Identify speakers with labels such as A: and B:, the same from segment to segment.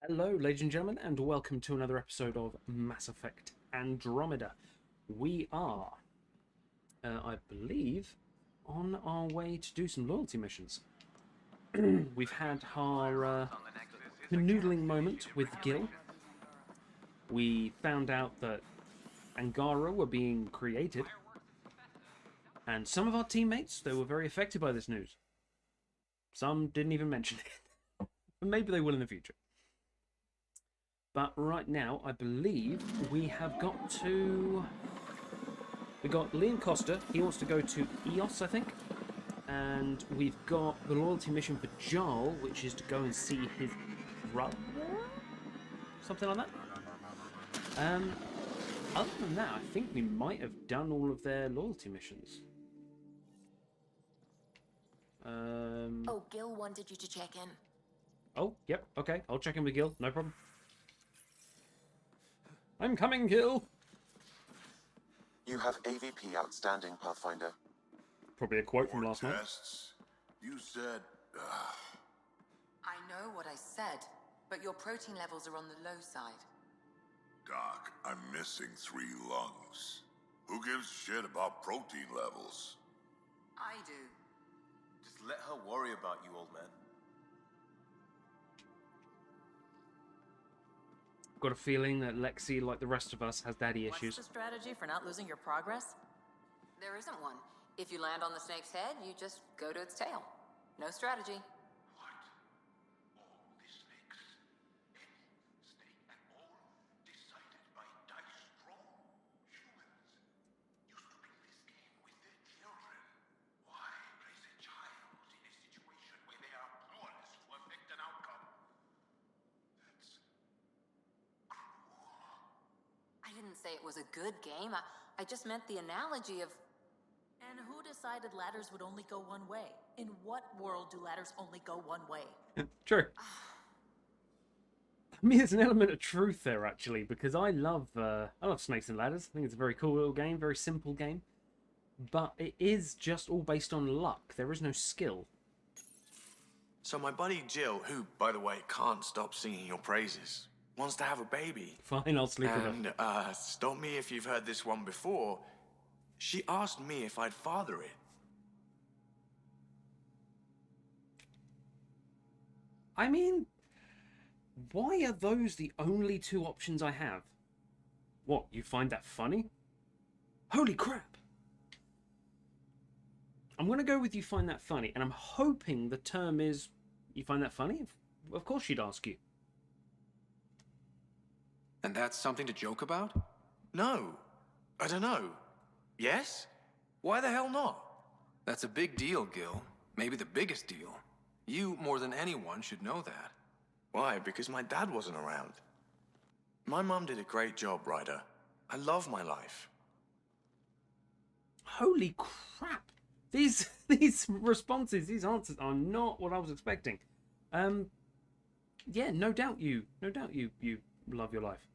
A: Hello, ladies and gentlemen, and welcome to another episode of Mass Effect Andromeda. We are, I believe, on our way to do some loyalty missions. We've had our canoodling moment with Gil. We found out that Angara were being created, and some of our teammates, they were very affected by this news. Some didn't even mention it, but maybe they will in the future. But right now, I believe we have got to... We got Liam Costa. He wants to go to EOS, I think. And we've got the loyalty mission for Jarl, which is to go and see his brother? Something like that. Other than that, I think we might have done all of their loyalty missions.
B: Oh, Gil wanted you to check in.
A: Oh, yep, okay. I'll check in with Gil. No problem. I'm coming, Gil!
C: You have AVP outstanding, Pathfinder.
A: Probably a quote from last night.
D: Tests? You said...
B: I know what I said, but your protein levels are on the low side.
D: Doc, I'm missing 3 lungs. Who gives a shit about protein levels?
B: I do.
E: Just let her worry about you, old man.
A: Got a feeling that Lexi, like the rest of us, has daddy
F: What's
A: issues.
F: the strategy for not losing your progress?
B: There isn't one. If you land on the snake's head, you just go to its tail. No strategy.
D: What? All the snakes? Any snake at all? Decided by dice roll? Humans used to play this game with their children. Why place a child in a situation where they are powerless to affect an outcome? That's cruel.
B: I didn't say it was a good game. I just meant the analogy of...
F: And who decided ladders would only go one way? In what world do ladders only go one way?
A: True. I mean, there's an element of truth there, actually, because I love Snakes and Ladders. I think it's a very cool little game, very simple game. But it is just all based on luck. There is no skill.
G: So my buddy Jill, who, by the way, can't stop singing your praises, wants to have a baby.
A: Fine, I'll sleep with her.
G: And, stop me if you've heard this one before, she asked me if I'd father it.
A: I mean, why are those the only 2 options I have? What, you find that funny? Holy crap! I'm going to go with you find that funny, and I'm hoping the term is, you find that funny? Of course she'd ask you.
H: And that's something to joke about?
G: No, I don't know. Yes? Why the hell not?
H: That's a big deal, Gil. Maybe the biggest deal. You, more than anyone, should know that.
G: Why? Because my dad wasn't around. My mum did a great job, Ryder. I love my life.
A: Holy crap! These responses, these answers are not what I was expecting. Yeah, no doubt you love your life.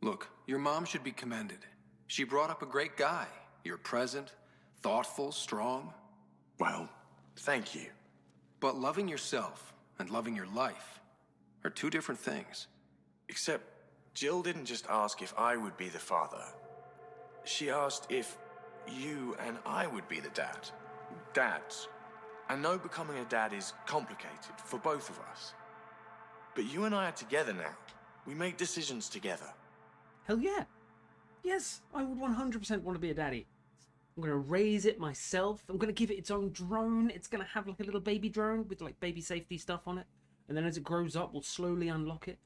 H: Look, your mom should be commended. She brought up a great guy. You're present, thoughtful, strong.
G: Well, thank you.
H: But loving yourself and loving your life are 2 different things.
G: Except, Jill didn't just ask if I would be the father. She asked if you and I would be the dad. Dads. I know becoming a dad is complicated for both of us. But you and I are together now. We make decisions together.
A: Hell yeah! Yes, I would 100% want to be a daddy. I'm going to raise it myself. I'm going to give it its own drone. It's going to have like a little baby drone with like baby safety stuff on it. And then as it grows up, we'll slowly unlock it.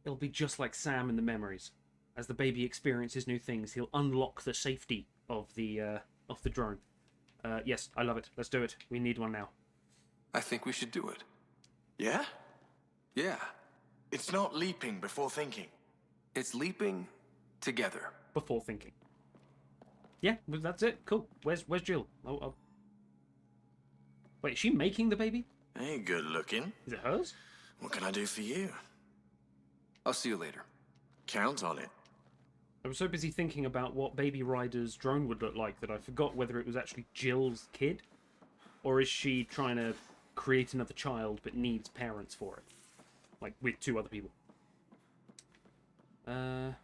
A: It'll be just like Sam in the memories. As the baby experiences new things, he'll unlock the safety of the drone. Yes, I love it. Let's do it. We need one now.
H: I think we should do it.
G: Yeah?
H: Yeah.
G: It's not leaping before thinking.
H: It's leaping together.
A: Before thinking. Yeah, well, that's it. Cool. Where's Jill? Oh. Wait, is she making the baby?
G: Hey, good looking.
A: Is it hers?
G: What can I do for you?
H: I'll see you later.
G: Count on it.
A: I was so busy thinking about what Baby Ryder's drone would look like that I forgot whether it was actually Jill's kid, or is she trying to create another child but needs parents for it. like with 2 other people. Hello?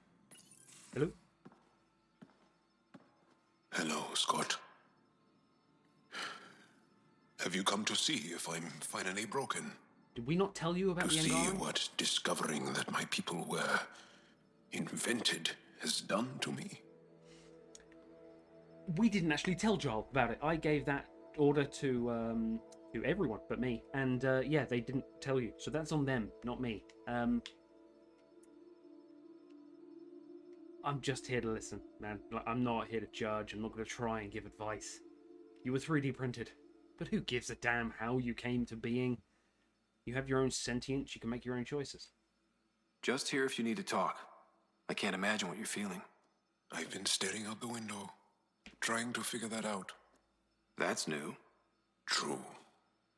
D: Hello, Scott. Have you come to see if I'm finally broken?
A: Did we not tell you about
D: To
A: the
D: see
A: Angara?
D: what discovering that my people were invented has done to me?
A: We didn't actually tell Joel about it. I gave that order to everyone but me, and yeah, they didn't tell you, so that's on them, not me. I'm just here to listen, man. Like, I'm not here to judge. I'm not going to try and give advice. You were 3D printed, but who gives a damn how you came to being? You have your own sentience. You can make your own choices.
H: Just here if you need to talk. I can't imagine what you're feeling.
D: I've been staring out the window, trying to figure that out.
H: That's new.
D: True.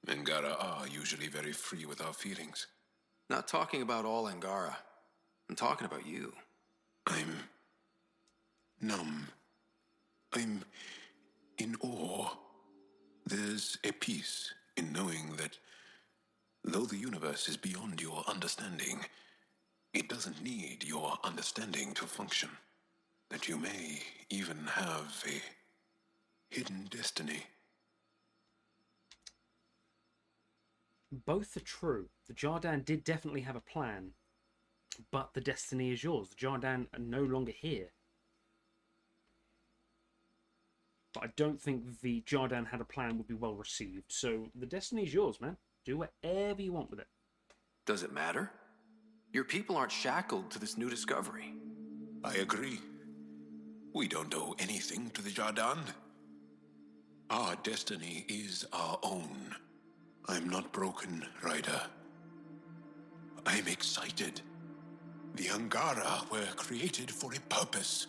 D: Angara are usually very free with our feelings.
H: Not talking about all Angara. I'm talking about you.
D: I'm numb. I'm in awe. There's a peace in knowing that though the universe is beyond your understanding, it doesn't need your understanding to function. That you may even have a hidden destiny.
A: Both are true. The Jardan did definitely have a plan, but the destiny is yours. The Jardan are no longer here. But I don't think the Jardan had a plan would be well received. So the destiny is yours, man. Do whatever you want with it.
H: Does it matter? Your people aren't shackled to this new discovery.
D: I agree. We don't owe anything to the Jardan. Our destiny is our own. I'm not broken, Ryder. I'm excited. The Angara were created for a purpose.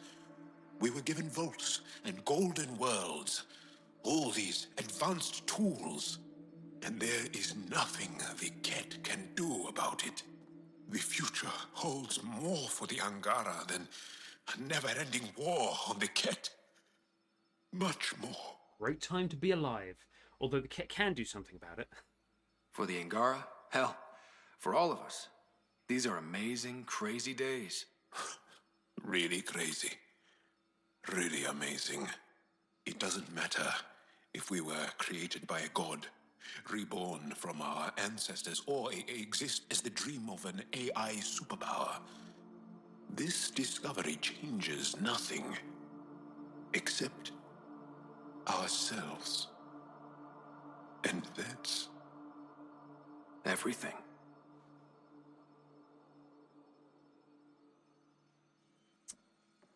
D: We were given vaults and golden worlds, all these advanced tools, and there is nothing the Ket can do about it. The future holds more for the Angara than a never-ending war on the Ket. Much more.
A: Great time to be alive. Although the Ket can do something about it.
H: For the Angara, hell, for all of us. These are amazing, crazy days.
D: Really crazy. Really amazing. It doesn't matter if we were created by a god, reborn from our ancestors, or exist as the dream of an AI superpower. This discovery changes nothing except ourselves. And that's
H: everything.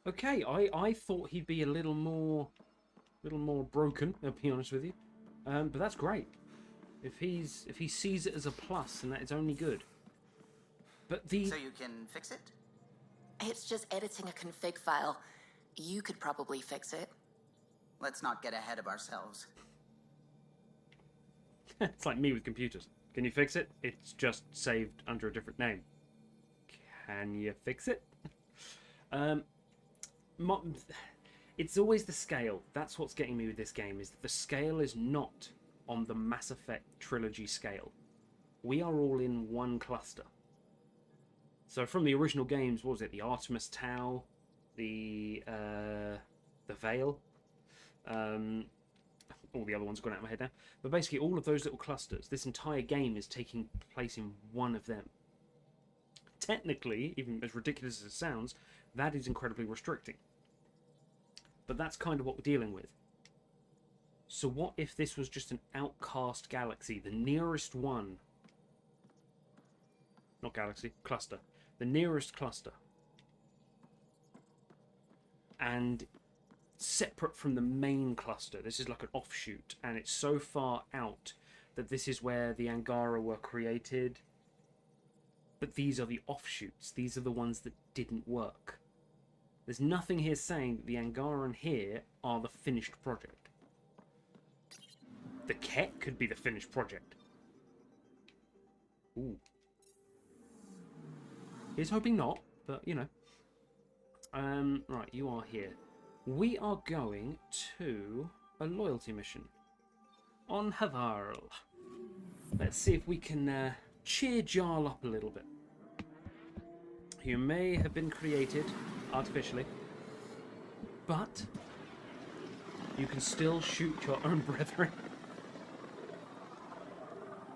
A: Okay, I thought he'd be a little more broken, I'll be honest with you. But that's great. If he sees it as a plus, and that it's only good. But the...
I: So you can fix it?
B: It's just editing a config file. You could probably fix it.
I: Let's not get ahead of ourselves.
A: It's like me with computers. Can you fix it? It's just saved under a different name. Can you fix it? It's always the scale. That's what's getting me with this game, is that the scale is not on the Mass Effect trilogy scale. We are all in one cluster. So from the original games, what was it? The Artemis Tau, the Veil, all the other ones have gone out of my head now. But basically all of those little clusters, this entire game is taking place in one of them. Technically, even as ridiculous as it sounds, that is incredibly restricting. But that's kind of what we're dealing with. So what if this was just an outcast galaxy, the nearest one? Not galaxy, cluster. The nearest cluster. And separate from the main cluster. This is like an offshoot, and it's so far out that this is where the Angara were created. But these are the offshoots. These are the ones that didn't work. There's nothing here saying that the Angaran here are the finished project. The Ket could be the finished project. Ooh. Here's hoping not, but you know. Right, you are here. We are going to a loyalty mission on Havarl. Let's see if we can cheer Jarl up a little bit. You may have been created artificially, but you can still shoot your own brethren.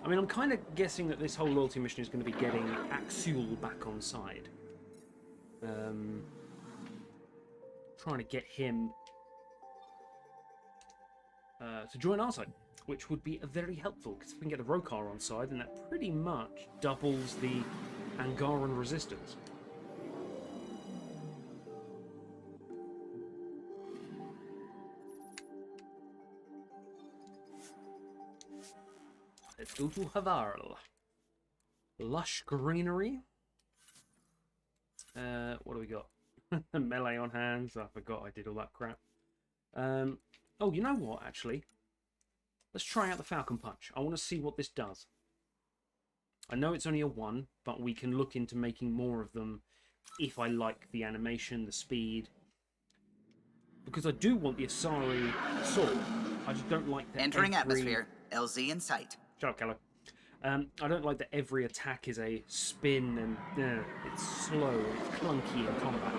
A: I mean, I'm kind of guessing that this whole loyalty mission is going to be getting Akksul back on side. Trying to get him to join our side, which would be very helpful, because if we can get the Rokar on side, then that pretty much doubles the Angaran resistance. Let's go to Havarl. Lush greenery. What do we got? Melee on hands. I forgot I did all that crap. Oh, you know what, actually? Let's try out the Falcon Punch. I want to see what this does. I know it's only a 1, but we can look into making more of them if I like the animation, the speed. Because I do want the Asari sword. I just don't like that.
I: Entering atmosphere. LZ in sight.
A: Shut up, Callow. I don't like that every attack is a spin and it's slow and it's clunky in combat.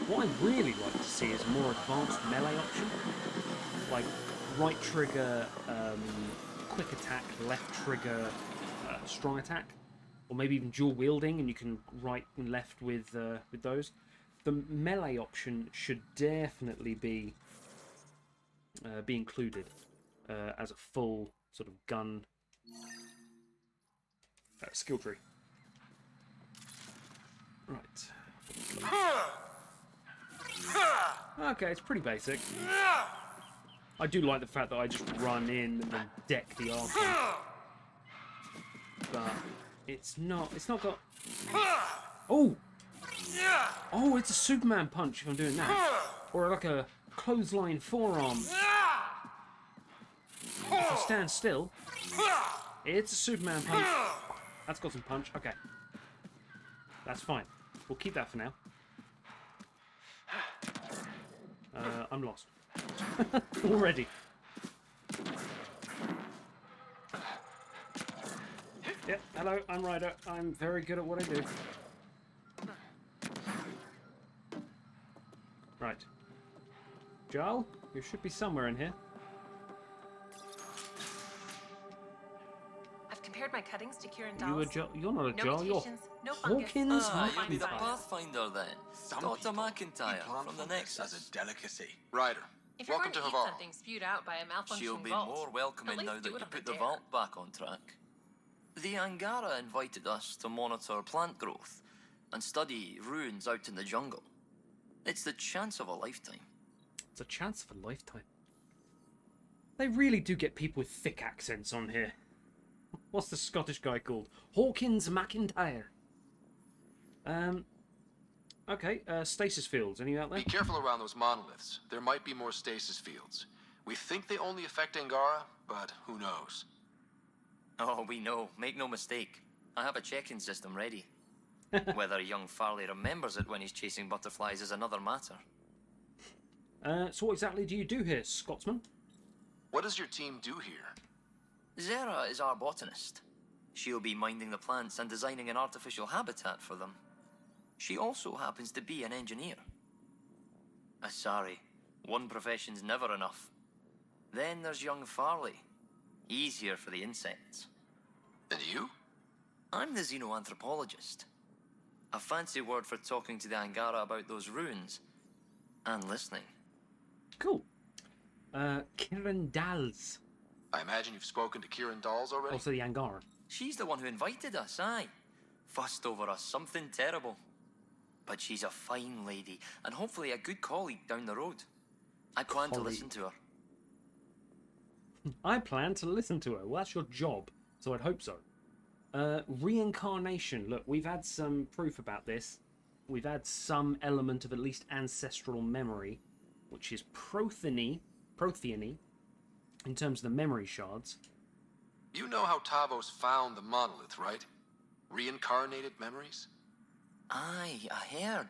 A: What I'd really like to see is a more advanced melee option. Like right trigger, quick attack, left trigger, strong attack. Or maybe even dual wielding and you can right and left with those. The melee option should definitely be included as a full sort of gun skill tree. Right. Okay, it's pretty basic. I do like the fact that I just run in and then deck the archer. But it's not got... Oh! Oh, it's a Superman punch if I'm doing that. Or like a clothesline forearm. If I stand still, it's a Superman punch. That's got some punch. Okay. That's fine. We'll keep that for now. I'm lost. Already. Yep, hello, I'm Ryder. I'm very good at what I do. Right. Jarl, you should be somewhere in here.
J: I've compared my cuttings to Kieran
A: You a
J: Dahl's.
A: Jarl? You're not a
J: No
A: Jarl, you're
J: mutations, no fungus.
A: Hawkins
K: You'd be the
A: McIntyre.
K: Pathfinder then. Dr. McIntyre from the Nexus.
G: As a delicacy.
D: Ryder,
J: If you're
D: welcome
J: going
D: to
J: to eat
D: Havar.
J: something spewed out by a malfunctioning
K: She'll be
J: vault,
K: more welcoming
J: at least
K: now that
J: do
K: you
J: it on
K: put
J: the
K: the
J: dare.
K: vault back on track. The Angara invited us to monitor plant growth and study ruins out in the jungle. It's the chance of a lifetime.
A: It's a chance of a lifetime. They really do get people with thick accents on here. What's the Scottish guy called? Hawkins McIntyre. Okay, stasis fields. Any out there?
L: Be careful around those monoliths. There might be more stasis fields. We think they only affect Angara, but who knows?
K: Oh, we know. Make no mistake. I have a check-in system ready. Whether young Farley remembers it when he's chasing butterflies is another matter.
A: So what exactly do you do here, Scotsman?
L: What does your team do here?
K: Zera is our botanist. She'll be minding the plants and designing an artificial habitat for them. She also happens to be an engineer. Sorry, one profession's never enough. Then there's young Farley. He's here for the insects.
L: And you?
K: I'm the xenoanthropologist. A fancy word for talking to the Angara about those ruins. And listening.
A: Cool. Kieran Dals.
L: I imagine you've spoken to Kieran Dawes already?
A: Also the Angaran.
K: She's the one who invited us, aye. Fussed over us something terrible. But she's a fine lady, and hopefully a good colleague down the road. I plan to listen to her.
A: I plan to listen to her. Well, that's your job, so I'd hope so. Reincarnation. Look, we've had some proof about this. We've had some element of at least ancestral memory, which is protheany, in terms of the memory shards.
L: You know how Tavos found the monolith, right? Reincarnated memories?
K: Aye, I heard.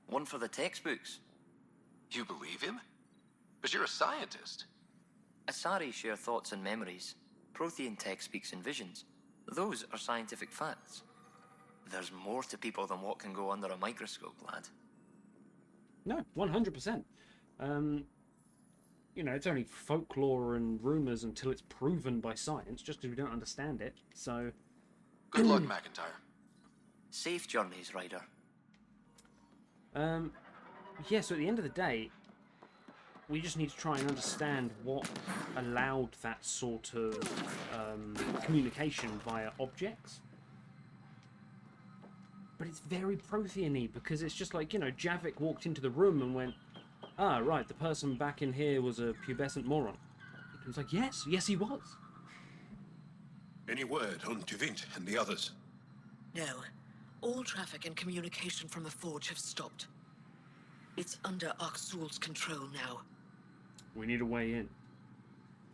K: One for the textbooks.
L: You believe him? But you're a scientist.
K: Asari share thoughts and memories. Prothean tech speaks in visions. Those are scientific facts. There's more to people than what can go under a microscope, lad.
A: No, 100%. You know, it's only folklore and rumours until it's proven by science, just because we don't understand it, so...
L: Good luck, McIntyre.
K: Safe journeys, Ryder.
A: Yeah, so at the end of the day, we just need to try and understand what allowed that sort of communication via objects. But it's very Prothean-y, because it's just like, you know, Javik walked into the room and went, ah, right, the person back in here was a pubescent moron. It was like, yes, he was.
D: Any word on Tuvint and the others?
M: No. All traffic and communication from the Forge have stopped. It's under Akksuls' control now.
A: We need a way in.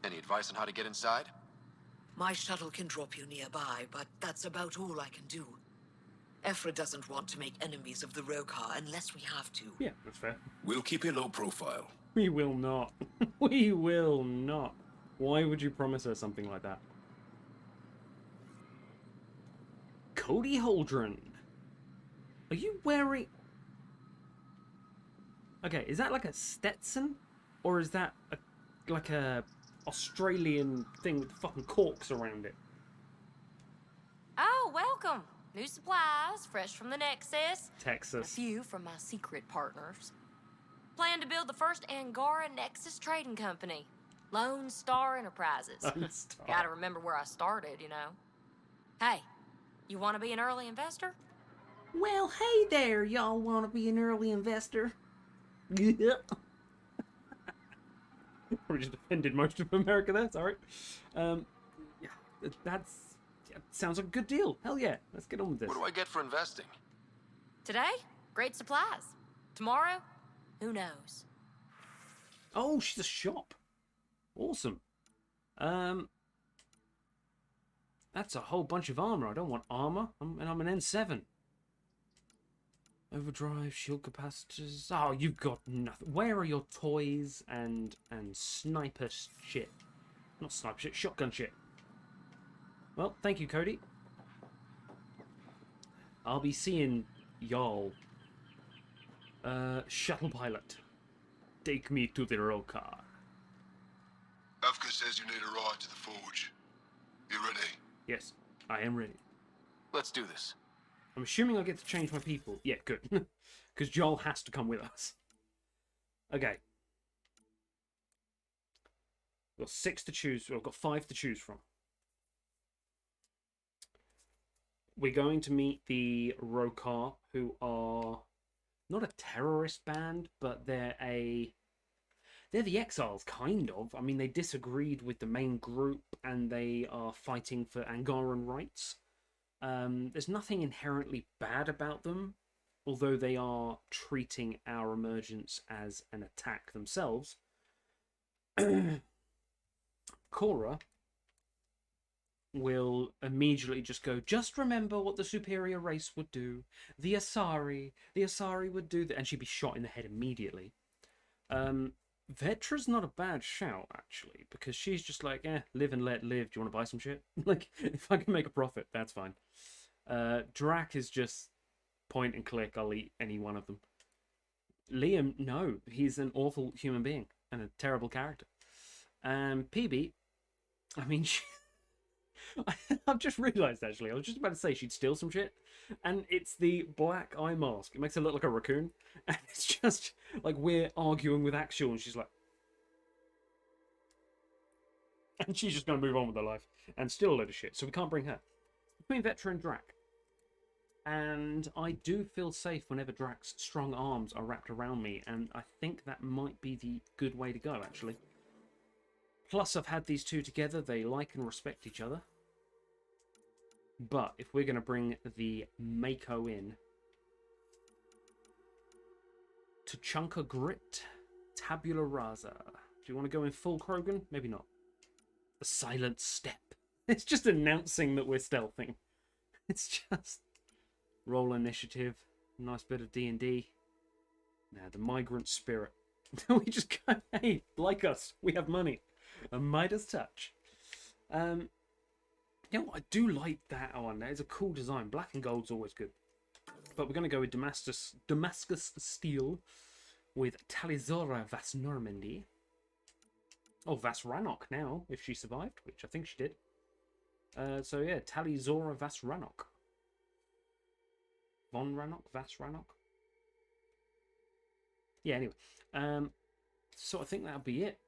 L: Any advice on how to get inside?
M: My shuttle can drop you nearby, but that's about all I can do. Ephra doesn't want to make enemies of the Rokar unless we have to.
A: Yeah, that's fair.
D: We'll keep a low profile.
A: We will not. We will not. Why would you promise her something like that? Cody Holdren. Are you wearing... Okay, is that like a Stetson? Or is that like a Australian thing with fucking corks around it?
N: Oh, welcome. New supplies, fresh from the Nexus.
A: Texas.
N: A few from my secret partners. Plan to build the first Angara Nexus trading company. Lone Star Enterprises.
A: Lone Star.
N: Gotta remember where I started, you know. Hey, you want to be an early investor?
A: Well, hey there, y'all want to be an early investor? Yeah. We just offended most of America there, sorry. Yeah, sounds like a good deal. Hell yeah, let's get on with this.
L: What do I get for investing?
N: Today, great supplies. Tomorrow, who knows?
A: Oh, she's a shop. Awesome. That's a whole bunch of armor. I don't want armor. I'm an N7. Overdrive, shield capacitors. Oh, you've got nothing. Where are your toys and sniper shit? Not sniper shit, shotgun shit. Well, thank you, Cody. I'll be seeing y'all. Shuttle pilot. Take me to the Rokar.
D: Avka says you need a ride to the Forge. You ready?
A: Yes, I am ready.
L: Let's do this.
A: I'm assuming I get to change my people. Yeah, good. Because Joel has to come with us. Okay. We've got 6 to choose. Well, I've got 5 to choose from. We're going to meet the Rokar, who are not a terrorist band, but they're the Exiles, kind of. I mean, they disagreed with the main group, and they are fighting for Angaran rights. There's nothing inherently bad about them, although they are treating our emergence as an attack themselves. Cora will immediately just go, just remember what the superior race would do. The Asari would do that, and she'd be shot in the head immediately. Vetra's not a bad shout, actually, because she's just like, live and let live. Do you want to buy some shit? Like, if I can make a profit, that's fine. Drac is just point and click. I'll eat any one of them. Liam, no, he's an awful human being and a terrible character. PB, I mean, I've just realised, actually, I was just about to say she'd steal some shit, and it's the black eye mask. It makes her look like a raccoon, and it's just like we're arguing with Akksuls, and she's like, and she's just going to move on with her life and steal a load of shit, so we can't bring her. Between Vetra and Drac. And I do feel safe whenever Drac's strong arms are wrapped around me, and I think that might be the good way to go, actually. Plus, I've had these two together. They like and respect each other. But if we're going to bring the Mako in, Tachanka Grit, Tabula Rasa. Do you want to go in full Krogan? Maybe not. The Silent Step. It's just announcing that we're stealthing. It's just roll initiative. Nice bit of D&D. Now the Migrant Spirit. We just go, hey, like us, we have money. A Midas touch. You know what? I do like that one. That is a cool design. Black and gold's always good. But we're going to go with Damascus Steel with Talizora Vas Normandy. Oh, Vas Ranok now, if she survived, which I think she did. So yeah, Talizora Vas Ranok. Von Ranok? Vas Ranok? Yeah, anyway. So I think that'll be it.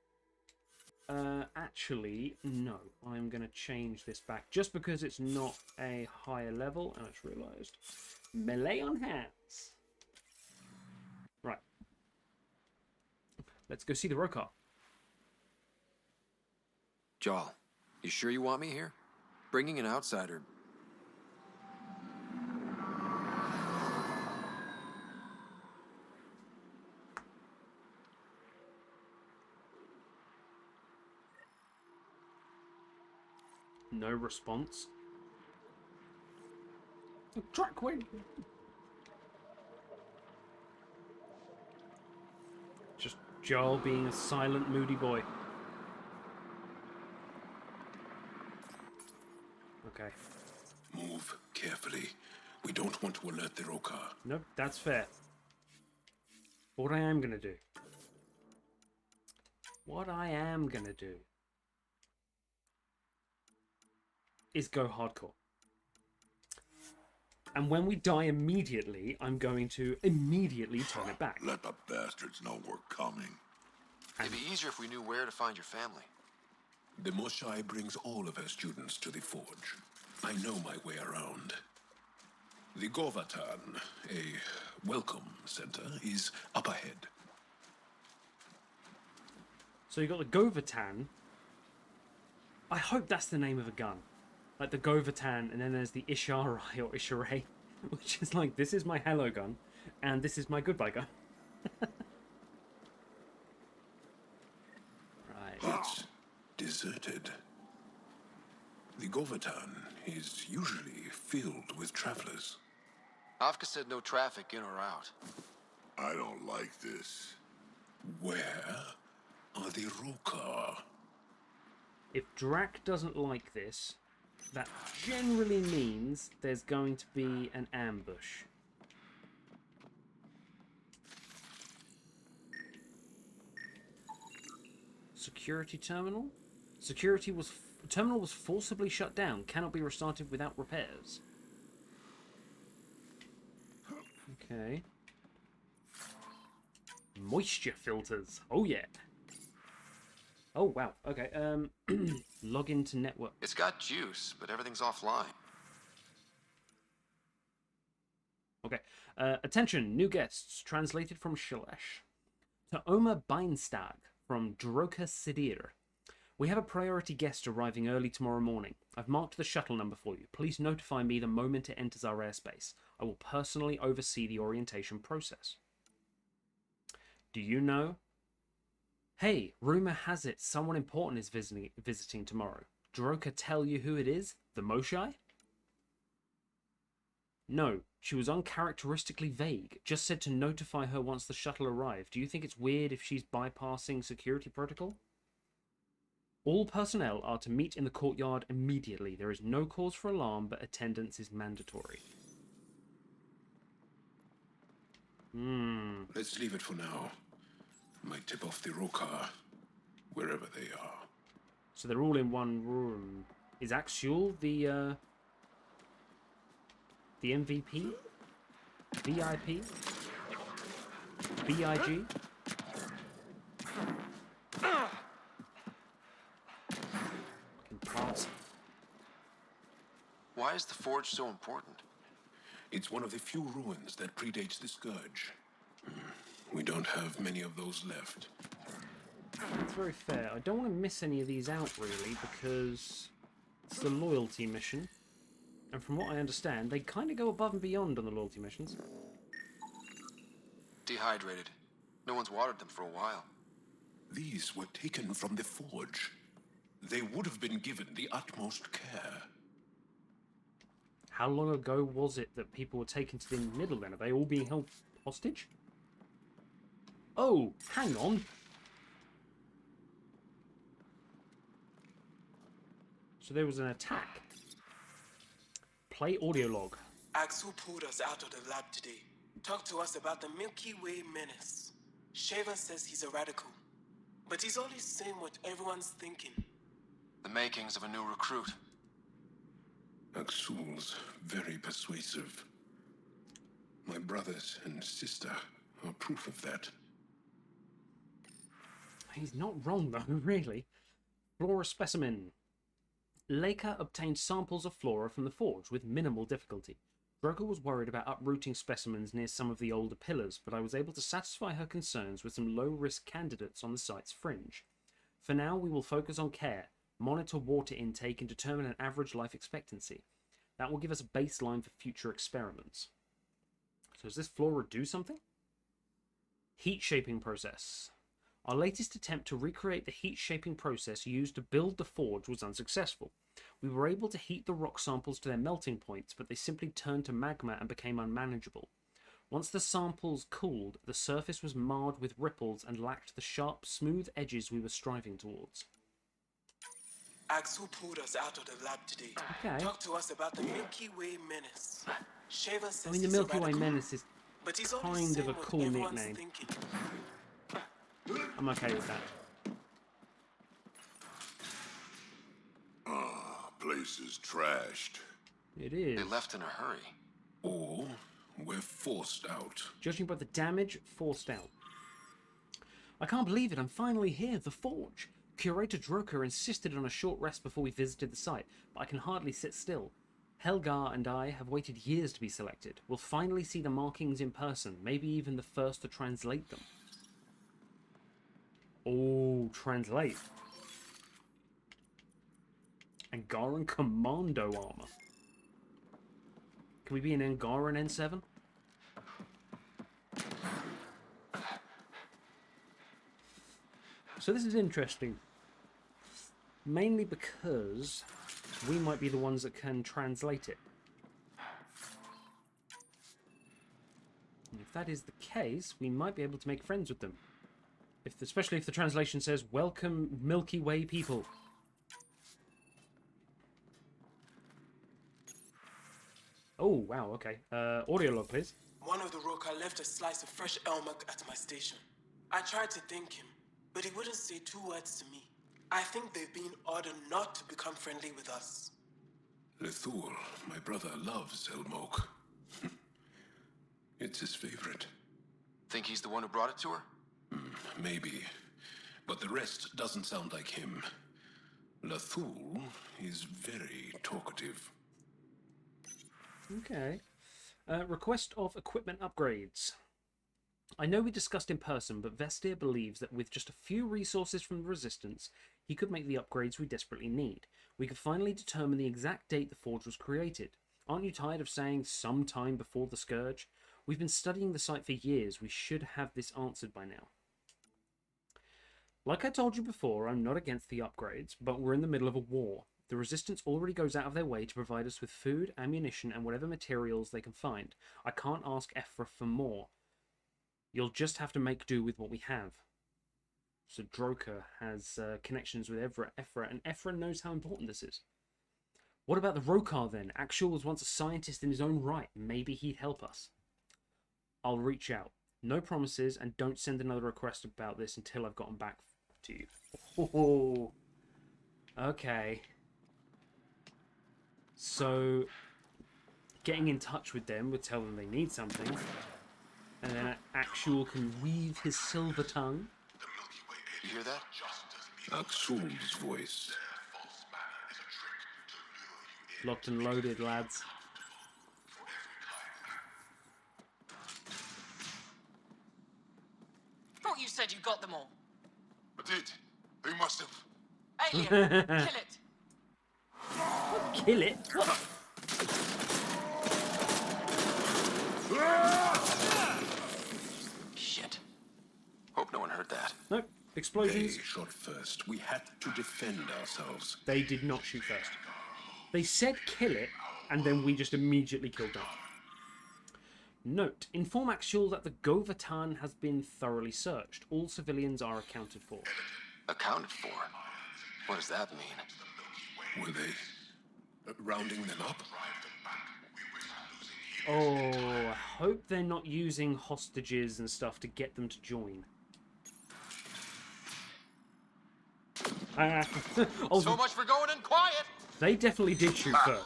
A: Actually, no. I'm going to change this back just because it's not a higher level, and I just realised. Melee on hands. Right. Let's go see the Rokar.
H: Jal, you sure you want me here? Bringing an outsider...
A: No response. Track win. Just Joel being a silent, moody boy. Okay.
D: Move carefully. We don't want to alert the Rokar.
A: Nope, that's fair. What I am gonna do. Is go hardcore. And when we die immediately, I'm going to immediately turn it back.
D: Let the bastards know we're coming.
L: It'd be easier if we knew where to find your family.
D: The Moshai brings all of her students to the forge. I know my way around. The Govatan, a welcome center, is up ahead.
A: So you got the Govatan. I hope that's the name of a gun. Like the Govatan, and then there's the Isharai or Isharai, which is like, this is my hello gun, and this is my goodbye gun. Right.
D: It's deserted. The Govatan is usually filled with travelers.
L: Avka said no traffic in or out.
D: I don't like this. Where are the Rokar?
A: If Drac doesn't like this, that generally means there's going to be an ambush. Security terminal? Terminal was forcibly shut down. Cannot be restarted without repairs. Okay. Moisture filters. Oh yeah. Oh wow. Okay. Log into network.
L: It's got juice, but everything's offline.
A: Okay. Attention, new guests. Translated from Shalesh. To Oma Beinstag from Droka Sidir. We have a priority guest arriving early tomorrow morning. I've marked the shuttle number for you. Please notify me the moment it enters our airspace. I will personally oversee the orientation process. Do you know? Hey, rumor has it someone important is visiting tomorrow. Droka tell you who it is? The Moshai? No, she was uncharacteristically vague. Just said to notify her once the shuttle arrived. Do you think it's weird if she's bypassing security protocol? All personnel are to meet in the courtyard immediately. There is no cause for alarm, but attendance is mandatory.
D: Let's leave it for now. Might tip off the Rokar, wherever they are.
A: So they're all in one room. Is Akksul the MVP? VIP? BIG? Fucking parts.
L: Why is the forge so important?
D: It's one of the few ruins that predates the Scourge. We don't have many of those left.
A: That's very fair. I don't want to miss any of these out, really, because it's the loyalty mission. And from what I understand, they kind of go above and beyond on the loyalty missions.
L: Dehydrated. No one's watered them for a while.
D: These were taken from the forge. They would have been given the utmost care.
A: How long ago was it that people were taken to the middle then? Are they all being held hostage? Oh, hang on. So there was an attack. Play audio log.
O: Akksul pulled us out of the lab today. Talked to us about the Milky Way menace. Shaver says he's a radical, but he's only saying what everyone's thinking.
L: The makings of a new recruit.
D: Akksul's very persuasive. My brothers and sister are proof of that.
A: He's not wrong, though, really. Flora specimen. Leica obtained samples of flora from the forge with minimal difficulty. Drogo was worried about uprooting specimens near some of the older pillars, but I was able to satisfy her concerns with some low-risk candidates on the site's fringe. For now, we will focus on care, monitor water intake, and determine an average life expectancy. That will give us a baseline for future experiments. So does this flora do something? Heat shaping process. Our latest attempt to recreate the heat shaping process used to build the forge was unsuccessful. We were able to heat the rock samples to their melting points, but they simply turned to magma and became unmanageable. Once the samples cooled, the surface was marred with ripples and lacked the sharp, smooth edges we were striving towards.
O: Akksul pulled us out of the lab today.
A: Okay.
O: Talked to us about the Milky Way menace. Shaver says
A: I mean, the
O: he's a
A: Milky Way
O: radical,
A: Menace is
O: but he's only
A: kind of
O: saying
A: a
O: what
A: cool
O: everyone's
A: nickname.
O: thinking.
A: I'm okay with that.
D: Place is trashed.
A: It is.
L: They left in a hurry.
D: Or we're forced out.
A: Judging by the damage, forced out. I can't believe it, I'm finally here, the forge. Curator Droker insisted on a short rest before we visited the site, but I can hardly sit still. Helgar and I have waited years to be selected. We'll finally see the markings in person, maybe even the first to translate them. Oh, translate. Angaran Commando armor. Can we be an Angaran N7? So this is interesting. Mainly because we might be the ones that can translate it. And if that is the case, we might be able to make friends with them. Especially if the translation says, "Welcome, Milky Way people." Oh, wow, okay. Audio log, please.
O: One of the Roka left a slice of fresh elmuk at my station. I tried to thank him, but he wouldn't say two words to me. I think they've been ordered not to become friendly with us.
D: Lethul, my brother, loves Elmok. It's his favorite.
L: Think he's the one who brought it to her?
D: Maybe. But the rest doesn't sound like him. Lethul is very talkative.
A: Okay. Request of equipment upgrades. I know we discussed in person, but Vestir believes that with just a few resources from the Resistance, he could make the upgrades we desperately need. We could finally determine the exact date the Forge was created. Aren't you tired of saying sometime before the Scourge? We've been studying the site for years. We should have this answered by now. Like I told you before, I'm not against the upgrades, but we're in the middle of a war. The Resistance already goes out of their way to provide us with food, ammunition, and whatever materials they can find. I can't ask Ephra for more. You'll just have to make do with what we have. So Droker has connections with Ephra, and Ephra knows how important this is. What about the Rokar then? Akksul was once a scientist in his own right. Maybe he'd help us. I'll reach out. No promises, and don't send another request about this until I've gotten back to you. Oh, okay. So, getting in touch with them would tell them they need something. And then Akksul can weave his silver tongue.
L: You hear that?
D: Akksul's voice.
A: Locked and loaded, lads.
F: Thought you said you got them all.
D: I did. They must have.
F: Alien, kill it.
A: Kill it? What?
L: Shit. Hope no one heard that.
A: Nope. Explosions.
D: They shot first. We had to defend ourselves.
A: They did not shoot first. They said kill it, and then we just immediately killed them. Note, inform Akksul that the Govatan has been thoroughly searched. All civilians are accounted for.
L: Accounted for? What does that mean?
D: Were they rounding them up?
A: Oh, I hope they're not using hostages and stuff to get them to join.
L: So much for going in quiet.
A: They definitely did shoot first.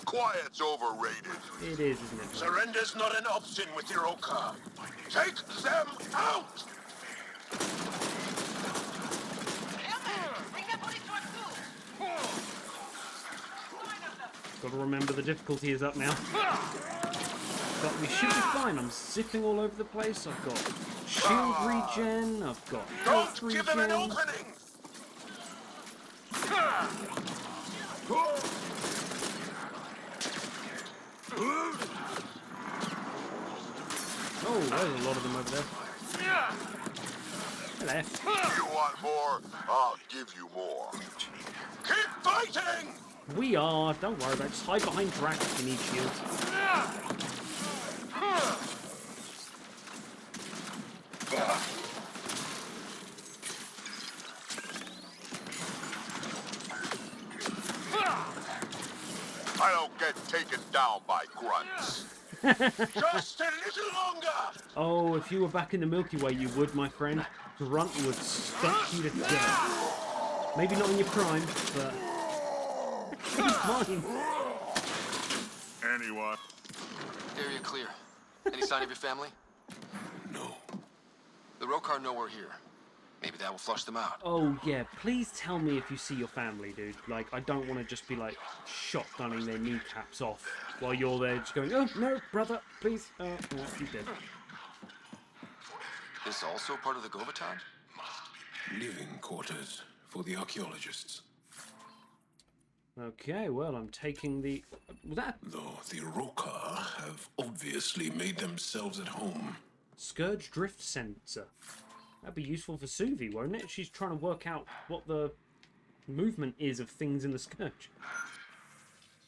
D: Quiet's overrated.
A: It is, isn't it?
D: Surrender's not an option with your Oka. Take them out!
A: Got to remember the difficulty is up now. But we should be fine. I'm zipping all over the place. I've got shield regen. I've got health regen.
D: Give him an opening!
A: Oh, there's a lot of them over there. Left.
D: You want more? I'll give you more. Keep fighting!
A: We are. Don't worry about it. Just hide behind Drac if you need shields.
D: I don't get taken down by grunts. Just a little longer!
A: Oh, if you were back in the Milky Way, you would, my friend. Grunt would stunk you to death. Maybe not in your prime, but... He's mine.
D: Anyone?
L: Area clear. Any sign of your family?
D: No.
L: The Rokar know we're here. Maybe that will flush them out.
A: Oh, yeah. Please tell me if you see your family, dude. Like, I don't want to just be, like, shotgunning their kneecaps off while you're there just going, oh, no, brother, please. Oh, he's dead.
L: This also part of the Govitan?
D: Living quarters for the archaeologists.
A: Okay, well, I'm taking the... that...
D: Though the Rokar have obviously made themselves at home.
A: Scourge drift sensor. That'd be useful for Suvi, won't it? She's trying to work out what the movement is of things in the Scourge.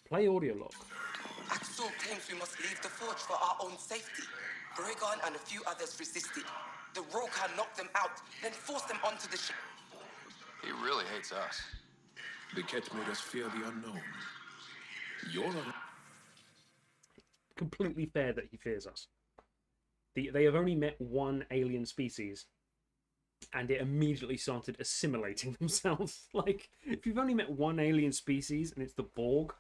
A: Play audio log.
O: Akksul claims we must leave the forge for our own safety. Bregon and a few others resisted. The Rokar knocked them out, then forced them onto the ship.
L: He really hates us.
D: The Ket made us fear the unknown. You're not...
A: Completely fair that he fears us. They have only met one alien species, and it immediately started assimilating themselves. Like, if you've only met one alien species, and it's the Borg,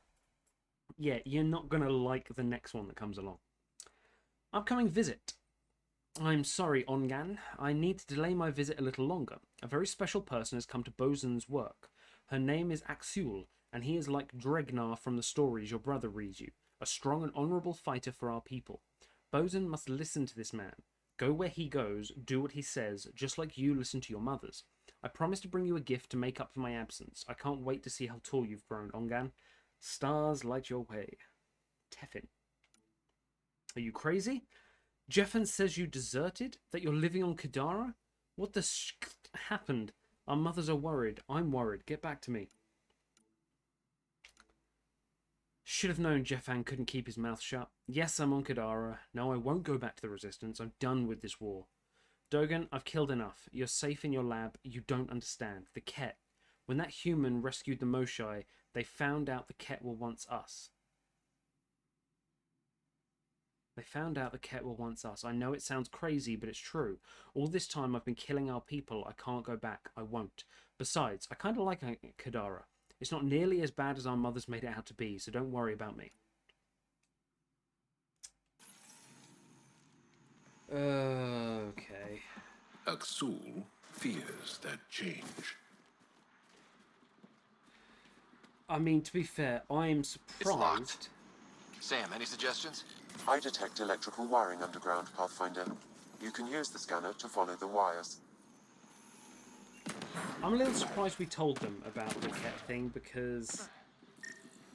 A: yeah, you're not going to like the next one that comes along. Upcoming visit. I'm sorry, Ongan. I need to delay my visit a little longer. A very special person has come to Bosun's work. Her name is Akksul, and he is like Dregnar from the stories your brother reads you. A strong and honourable fighter for our people. Bosun must listen to this man. Go where he goes, do what he says, just like you listen to your mothers. I promise to bring you a gift to make up for my absence. I can't wait to see how tall you've grown, Ongan. Stars light your way. Tefin. Are you crazy? Jeffan says you deserted? That you're living on Kadara? What the happened? Our mothers are worried. I'm worried. Get back to me. Should have known Jeffan couldn't keep his mouth shut. Yes, I'm on Kadara. No, I won't go back to the Resistance. I'm done with this war. Dogan, I've killed enough. You're safe in your lab. You don't understand. The Ket. When that human rescued the Moshai, they found out the Ket were once us. They found out the Ket were once us. I know it sounds crazy, but it's true. All this time I've been killing our people. I can't go back. I won't. Besides, I kind of like Kadara. It's not nearly as bad as our mothers made it out to be, so don't worry about me. Okay.
D: Akksul fears that change.
A: I mean, to be fair, I'm
L: It's
A: surprised.
L: locked. Sam, any suggestions?
C: I detect electrical wiring underground, Pathfinder. You can use the scanner to follow the wires.
A: I'm a little surprised we told them about the Ket thing, because,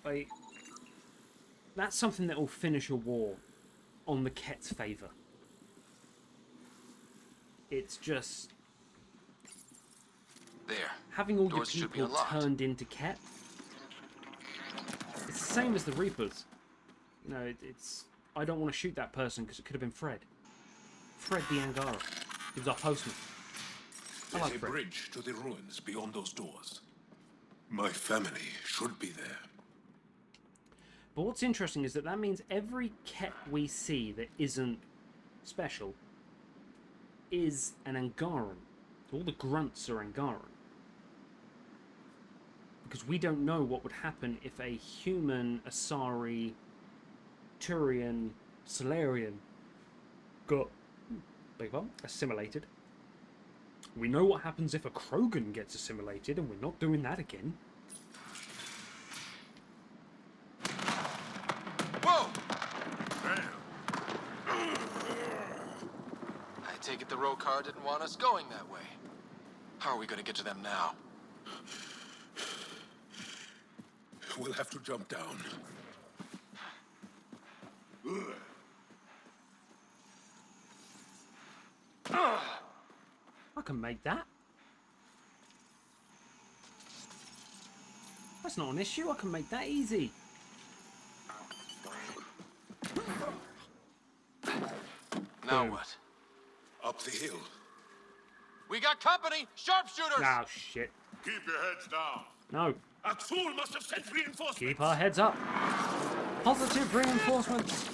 A: like, that's something that will finish a war on the Ket's favour. It's just...
L: There.
A: Having all your
L: Doors should be
A: people
L: unlocked.
A: turned into Ket. It's the same as the Reapers. You know, it's... I don't want to shoot that person because it could have been Fred. Fred the Angara. He was our postman. I
D: There's
A: like
D: a
A: Fred.
D: bridge to the ruins beyond those doors. My family should be there.
A: But what's interesting is that means every Ket we see that isn't special is an Angaran. All the grunts are Angaran. Because we don't know what would happen if a human, Asari, Turian, Solarian got assimilated. We know what happens if a Krogan gets assimilated, and we're not doing that again.
L: Whoa! I take it the Rokar didn't want us going that way. How are we going to get to them now?
D: We'll have to jump down.
A: I can make that. That's not an issue. I can make that easy.
L: Now what?
D: Up the hill.
L: We got company! Sharpshooters!
A: Oh, shit.
D: Keep your heads down.
A: No.
D: Akksuls must have sent reinforcements.
A: Keep our heads up. Positive reinforcements.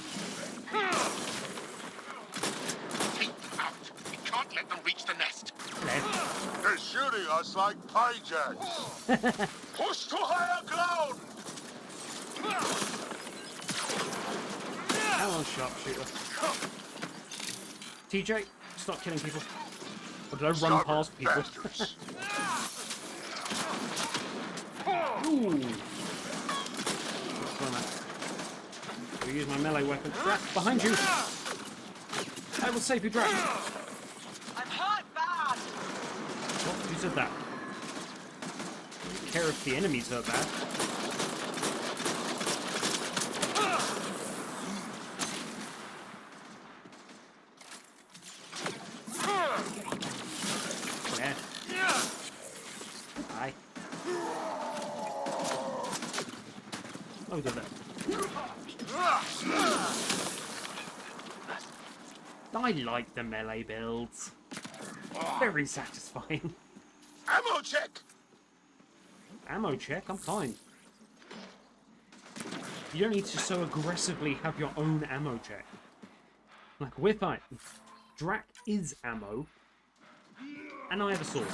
D: Take them out. We can't let them reach the nest.
A: Left.
D: They're shooting us like pijacks. Push to higher ground.
A: Come on, sharpshooter. TJ, stop killing people. Or did I run past people? Ooh. I'll use my melee weapon. Drac, behind you! I will save you, Drac!
M: I'm hurt bad!
A: What? Who said that? I don't care if the enemies hurt bad. Yeah. Hi. Oh, we got that. I like the melee builds. Very satisfying.
D: Ammo check.
A: Ammo check? I'm fine. You don't need to so aggressively have your own ammo check. Like, we're fine. Drac is ammo. And I have a sword.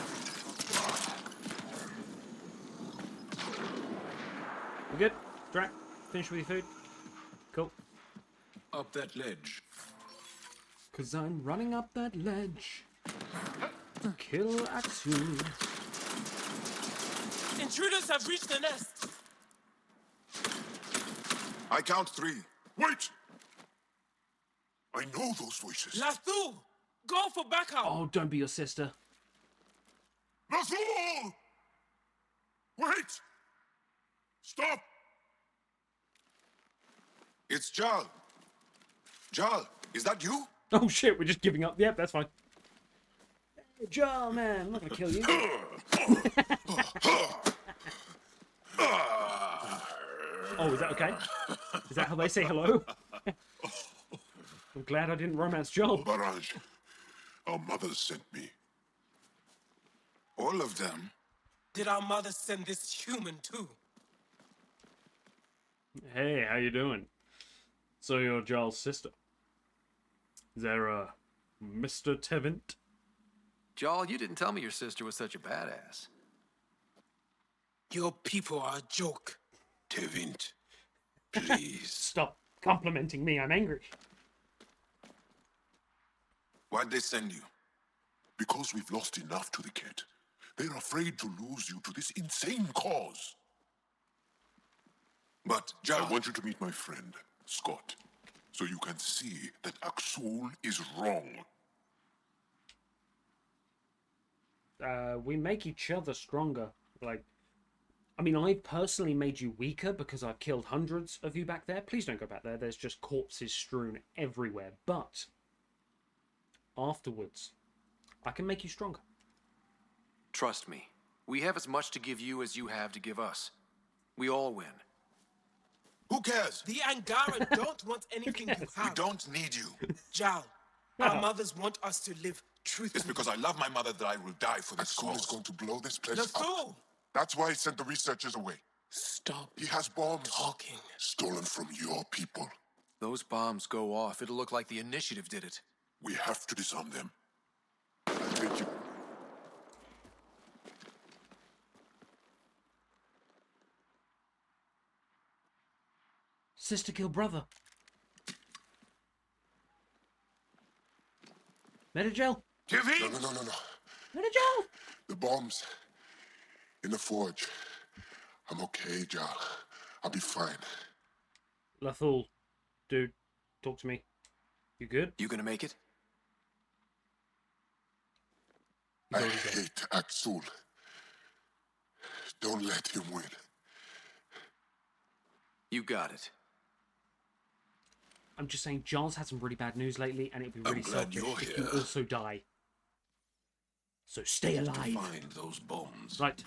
A: We good? Drac, finish with your food? Cool.
D: Up that ledge.
A: 'Cause I'm running up that ledge. Kill Akksuls.
O: Intruders have reached the nest.
D: I count 3. Wait! I know those voices.
O: Lathul, go for backup.
A: Oh, don't be your sister.
D: Lathul! Wait! Stop! It's Jal. Jal, is that you?
A: Oh shit, we're just giving up. Yep, that's fine. Hey, Jar, man, I'm not gonna kill you. Oh, is that okay? Is that how they say hello? I'm glad I didn't romance Joel.
D: Barrage. Our mothers sent me. All of them.
O: Did our mother send this human too?
A: Hey, how you doing? So you're Jarl's sister. Is there a Mr. Tevint?
H: Jarl, you didn't tell me your sister was such a badass.
O: Your people are a joke.
D: Tevint, please.
A: Stop complimenting me, I'm angry.
D: Why'd they send you? Because we've lost enough to the Ket. They're afraid to lose you to this insane cause. But, Jal, I want you to meet my friend, Scott, so you can see that Akksul is wrong.
A: We make each other stronger. Like, I mean, I personally made you weaker because I've killed hundreds of you back there. Please don't go back there. There's just corpses strewn everywhere. But afterwards, I can make you stronger.
H: Trust me, we have as much to give you as you have to give us. We all win.
D: Who cares?
O: The Angara don't want anything you have.
D: We don't need you.
O: Jal, our mothers want us to live truthfully.
D: It's because I love my mother that I will die for this cause. Is going to blow this place up.
O: Lathul!
D: That's why he sent the researchers away.
O: Stop.
D: He has bombs.
O: Talking.
D: Stolen from your people.
H: Those bombs go off, it'll look like the initiative did it.
D: We have to disarm them. I think you...
A: Sister kill brother. Metagel.
D: Give in! No.
A: Metagel.
D: The bombs. In the forge. I'm okay, Jal. I'll be fine.
A: Lathul, dude, talk to me. You good?
H: You gonna make it?
D: I hate Akksul. Don't let him win.
H: You got it.
A: I'm just saying, Giles had some really bad news lately, and it'd be really
D: glad
A: selfish
D: you're
A: if you
D: here.
A: also die. So stay alive.
D: Find those bombs.
A: Right.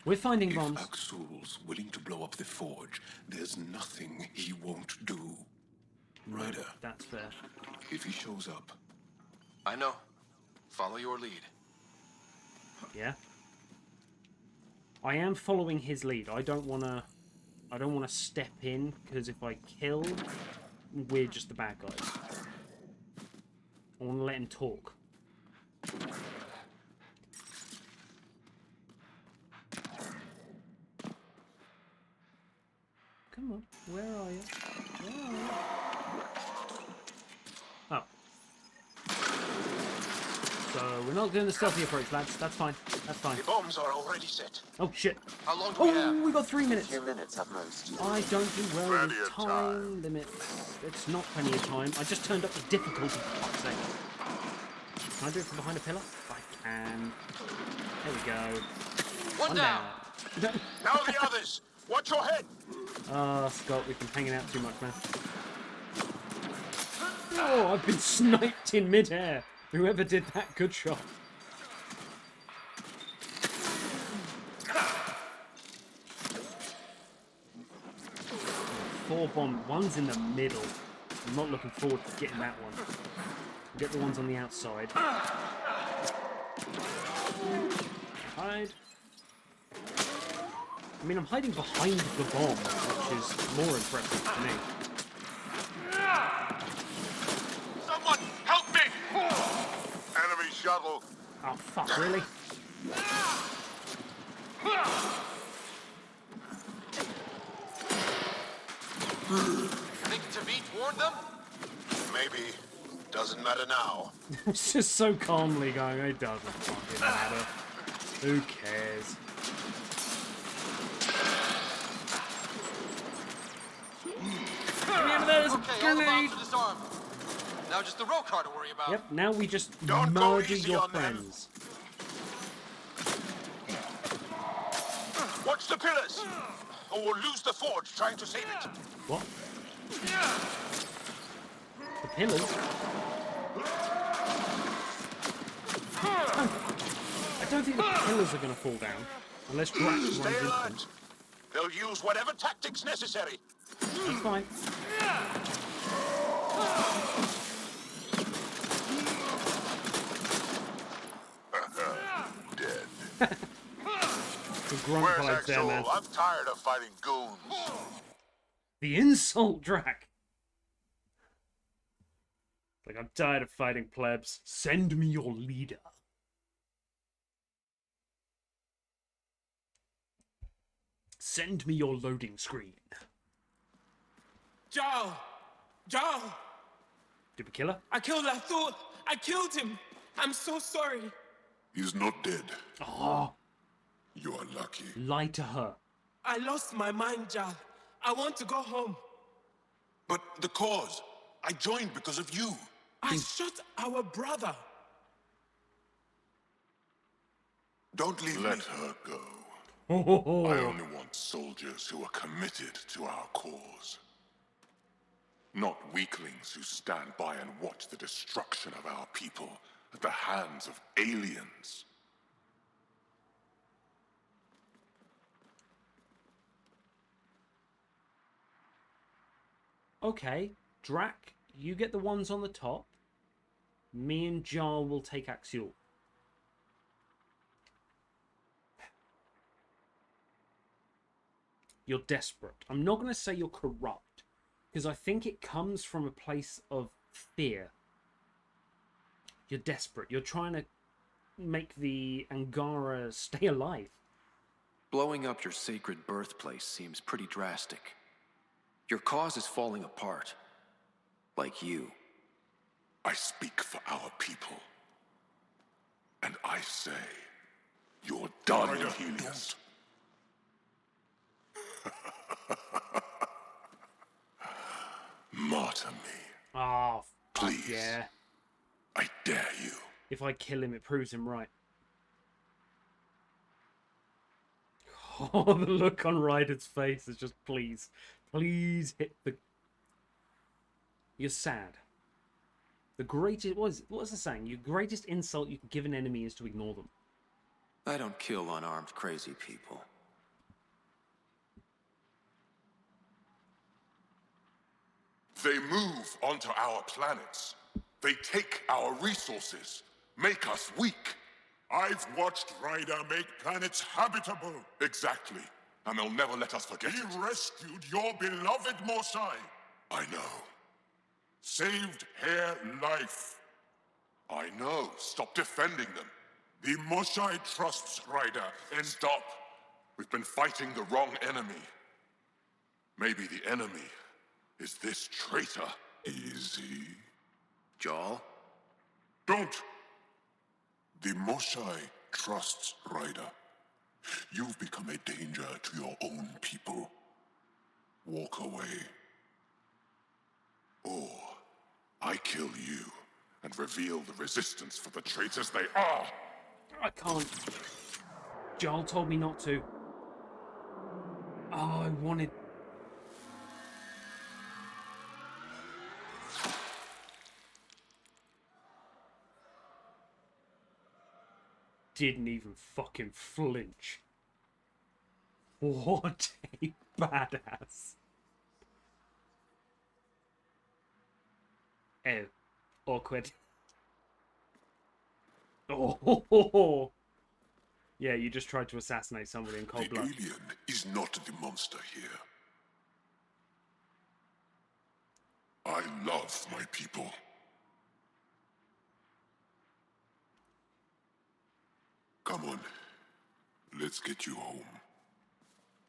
A: We're finding bombs.
D: If Akksul's willing to blow up the forge, there's nothing he won't do. Ryder.
A: That's fair.
D: If he shows up.
L: I know. Follow your lead.
A: Yeah. I am following his lead. I don't wanna step in, because if I kill, we're just the bad guys. I wanna let him talk. Come on, where are you? Where are you? Oh. So we're not doing the stealthy approach, lads. That's fine. That's fine.
D: The bombs are already set.
A: Oh shit.
L: How long do we have?
A: Oh, we got 3 minutes.
C: 2 minutes at most.
A: I don't do well
D: Plenty
A: with
D: of
A: time limits. It's not plenty of time. I just turned up the difficulty, for fuck's sake. Can I do it from behind a pillar? I can. There we go.
L: One down.
D: Now the others! Watch your head!
A: Scott, we've been hanging out too much, man. Oh, I've been sniped in midair. Whoever did that, good shot. Four bomb. One's in the middle. I'm not looking forward to getting that one. We'll get the ones on the outside. Hide. I mean, I'm hiding behind the bomb, which is more impressive to me.
D: Someone help me! Enemy shuttle.
A: Oh, fuck, really?
L: Think Tavit warned them?
D: Maybe. Doesn't matter now.
A: It's just so calmly going, it doesn't fucking matter. Who cares? Get me out of there, there's a
L: Okay, all the
A: grenade!
L: bombs are disarmed. Now just the row car to worry about.
A: Yep, now we just
D: Don't go
A: murder
D: easy
A: your
D: on them.
A: friends.
D: Watch the pillars! Or we'll lose the forge trying to save it.
A: What? The pillars? I don't think the pillars are going to fall down. Unless Drax runs
D: Stay
A: into them.
D: alert. They'll use whatever tactics necessary.
A: That's fine.
D: Dead.
A: The grunt
D: Where's
A: hides there, man.
D: Akksul? I'm tired of fighting goons.
A: The insult, Drac! Like, I'm tired of fighting plebs. Send me your leader. Send me your loading screen.
O: Jal! Jal!
A: Did we kill her?
O: I killed Lathul! I killed him! I'm so sorry!
D: He's not dead.
A: Oh,
D: You are lucky.
A: lie to her.
O: I lost my mind, Jal. I want to go home.
D: But the cause. I joined because of you.
O: I shot our brother.
D: Don't leave Let her go.
A: Oh,
D: I only want soldiers who are committed to our cause. Not weaklings who stand by and watch the destruction of our people at the hands of aliens.
A: Okay, Drac, you get the ones on the top. Me and Jar will take Akksul. You're desperate. I'm not going to say you're corrupt, because I think it comes from a place of fear. You're desperate. You're trying to make the Angara stay alive.
H: Blowing up your sacred birthplace seems pretty drastic. Your cause is falling apart. Like you.
P: I speak for our people. And I say, you're done in Helios. Martyr me.
A: Oh,
P: please.
A: Yeah.
P: I dare you.
A: If I kill him, it proves him right. Oh, the look on Ryder's face is just, please. Please hit the... You're sad. The greatest... What's the saying? Your greatest insult you can give an enemy is to ignore them.
H: I don't kill unarmed crazy people.
P: They move onto our planets. They take our resources, make us weak. I've watched Ryder make planets habitable. Exactly. And they'll never let us forget it. He rescued your beloved Mosai. I know. Saved her life. I know. Stop defending them. The Mosai trusts Ryder. And stop. We've been fighting the wrong enemy. Maybe the enemy is this traitor. Easy.
H: Jarl?
P: Don't! The Mosai trusts Ryder. You've become a danger to your own people. Walk away. Or I kill you and reveal the resistance for the traitors they are.
A: I can't. Jarl told me not to. Oh, I wanted... Didn't even fucking flinch. What a badass. Oh, awkward. Oh, yeah, you just tried to assassinate somebody in cold blood.
P: The alien is not the monster here. I love my people. Come on, let's get you home.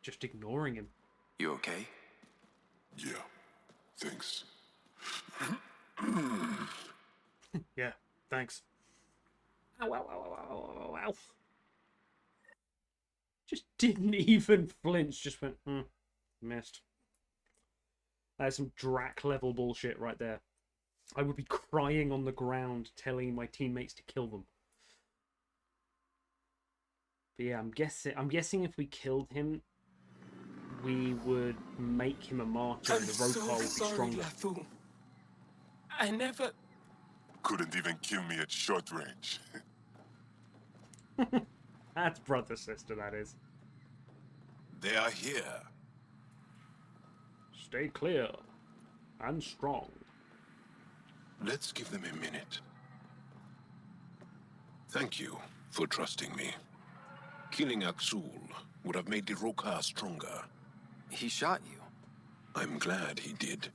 A: Just ignoring him.
H: You okay?
P: Yeah, thanks.
A: Yeah, thanks. Ow, ow, ow, ow, ow, ow, ow. Just didn't even flinch, just went, missed. That's some Drac level bullshit right there. I would be crying on the ground telling my teammates to kill them. But yeah, I'm guessing if we killed him, we would make him a martyr and the Rokar would be stronger.
O: Lathu. I never...
P: Couldn't even kill me at short range.
A: That's brother sister, that is.
P: They are here.
A: Stay clear and strong.
P: Let's give them a minute. Thank you for trusting me. Killing Akksul would have made the Rokar stronger.
H: He shot you.
P: I'm glad he did.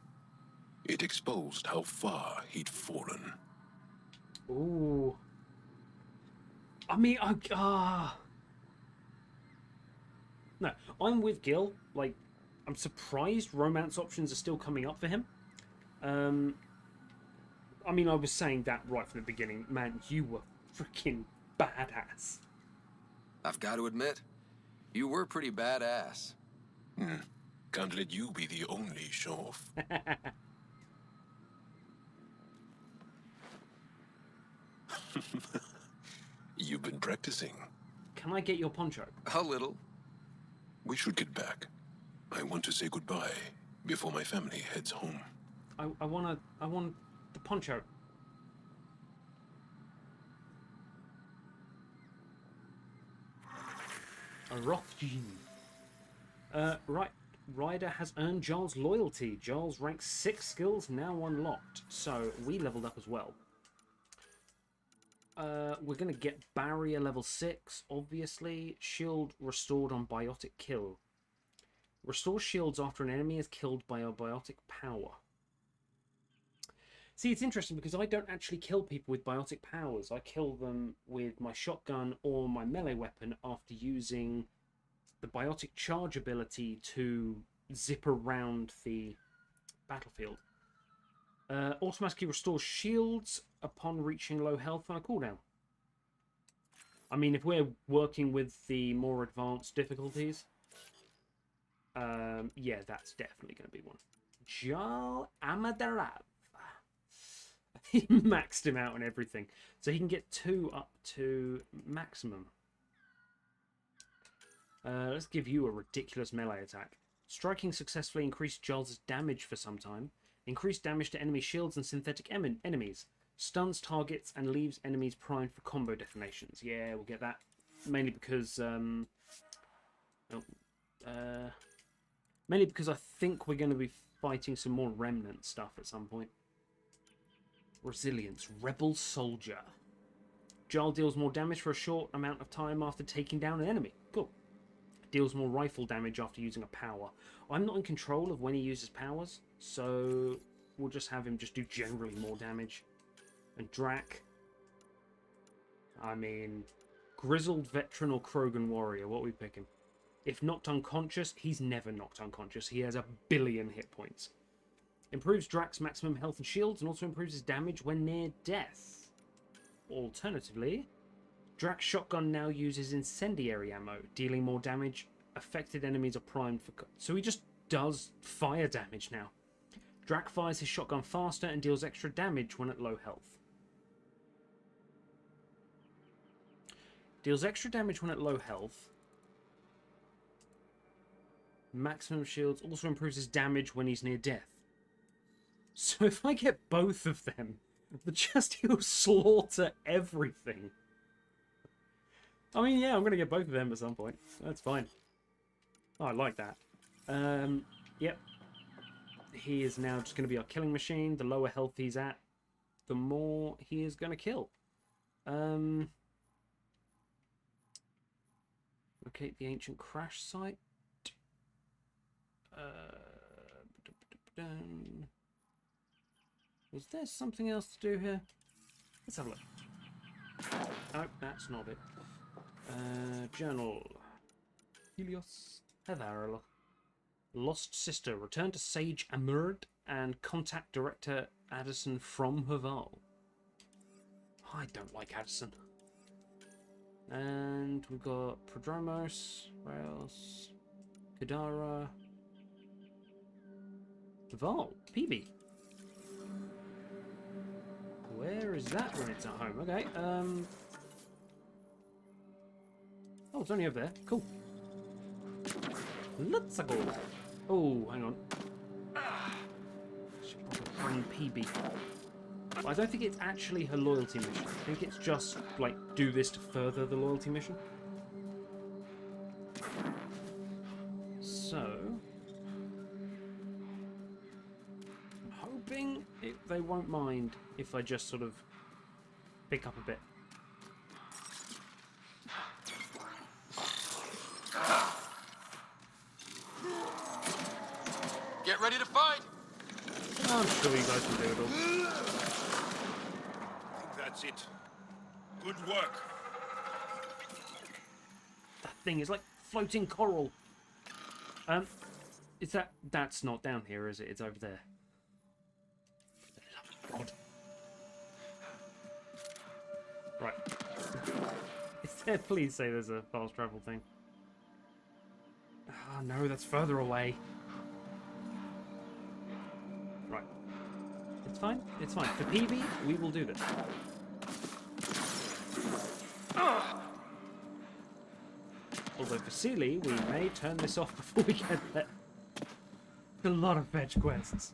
P: It exposed how far he'd fallen.
A: Ooh. I mean, No, I'm with Gil. Like, I'm surprised romance options are still coming up for him. I mean, I was saying that right from the beginning. Man, you were freaking badass.
H: I've got to admit, you were pretty badass.
P: Can't let you be the only show-off. You've been practicing.
A: Can I get your poncho?
H: A little.
P: We should get back. I want to say goodbye before my family heads home.
A: I want the poncho. A Rothgene. Right. Ryder has earned Jarl's loyalty. Jarl's rank 6 skills now unlocked. So we leveled up as well. We're going to get barrier level 6, obviously. Shield restored on biotic kill. Restore shields after an enemy is killed by a biotic power. See, it's interesting because I don't actually kill people with biotic powers. I kill them with my shotgun or my melee weapon after using the biotic charge ability to zip around the battlefield. Automatically restores shields upon reaching low health on a cooldown. I mean, if we're working with the more advanced difficulties, yeah, that's definitely going to be one. Jal Amadarav. He maxed him out and everything. So he can get 2 up to maximum. Let's give you a ridiculous melee attack. Striking successfully increased Giles' damage for some time. Increased damage to enemy shields and synthetic enemies. Stuns targets and leaves enemies primed for combo detonations. Yeah, we'll get that. Mainly because... mainly because I think we're going to be fighting some more remnant stuff at some point. Resilience. Rebel Soldier. Jarl deals more damage for a short amount of time after taking down an enemy. Cool. Deals more rifle damage after using a power. I'm not in control of when he uses powers, so we'll just have him just do generally more damage. And Drac. I mean, grizzled veteran or Krogan warrior, what are we picking? If knocked unconscious, he's never knocked unconscious. He has 1 billion hit points. Improves Drac's maximum health and shields, and also improves his damage when near death. Alternatively, Drac's shotgun now uses incendiary ammo, dealing more damage. Affected enemies are primed for... So he just does fire damage now. Drac fires his shotgun faster and deals extra damage when at low health. Deals extra damage when at low health. Maximum shields also improves his damage when he's near death. So if I get both of them, the chest he'll slaughter everything. I mean, yeah, I'm going to get both of them at some point. That's fine. Oh, I like that. Yep. He is now just going to be our killing machine. The lower health he's at, the more he is going to kill. Locate the ancient crash site. Was there something else to do here? Let's have a look. Oh, that's not it. Journal. Helios. Heather. Lost Sister. Return to Sage Amurd and contact Director Addison from Haval. I don't like Addison. And we've got Prodromos, Rails, Kadara, Haval, PB. Where is that when it's at home? Okay, oh, it's only over there. Cool. Let's go. Oh, hang on. Should probably bring PB. I don't think it's actually her loyalty mission. I think it's just, like, do this to further the loyalty mission. So... I'm hoping they won't mind if I just sort of pick up a bit.
L: Get ready to fight!
A: I'm sure you guys can do it all.
D: I think that's it. Good work.
A: That thing is like floating coral. Is that's not down here, is it? It's over there. God. Right. Is there, please say there's a fast travel thing. Oh no, that's further away. Right. It's fine. It's fine. For PB, we will do this. Although for Sealy, we may turn this off before we get there. A lot of fetch quests.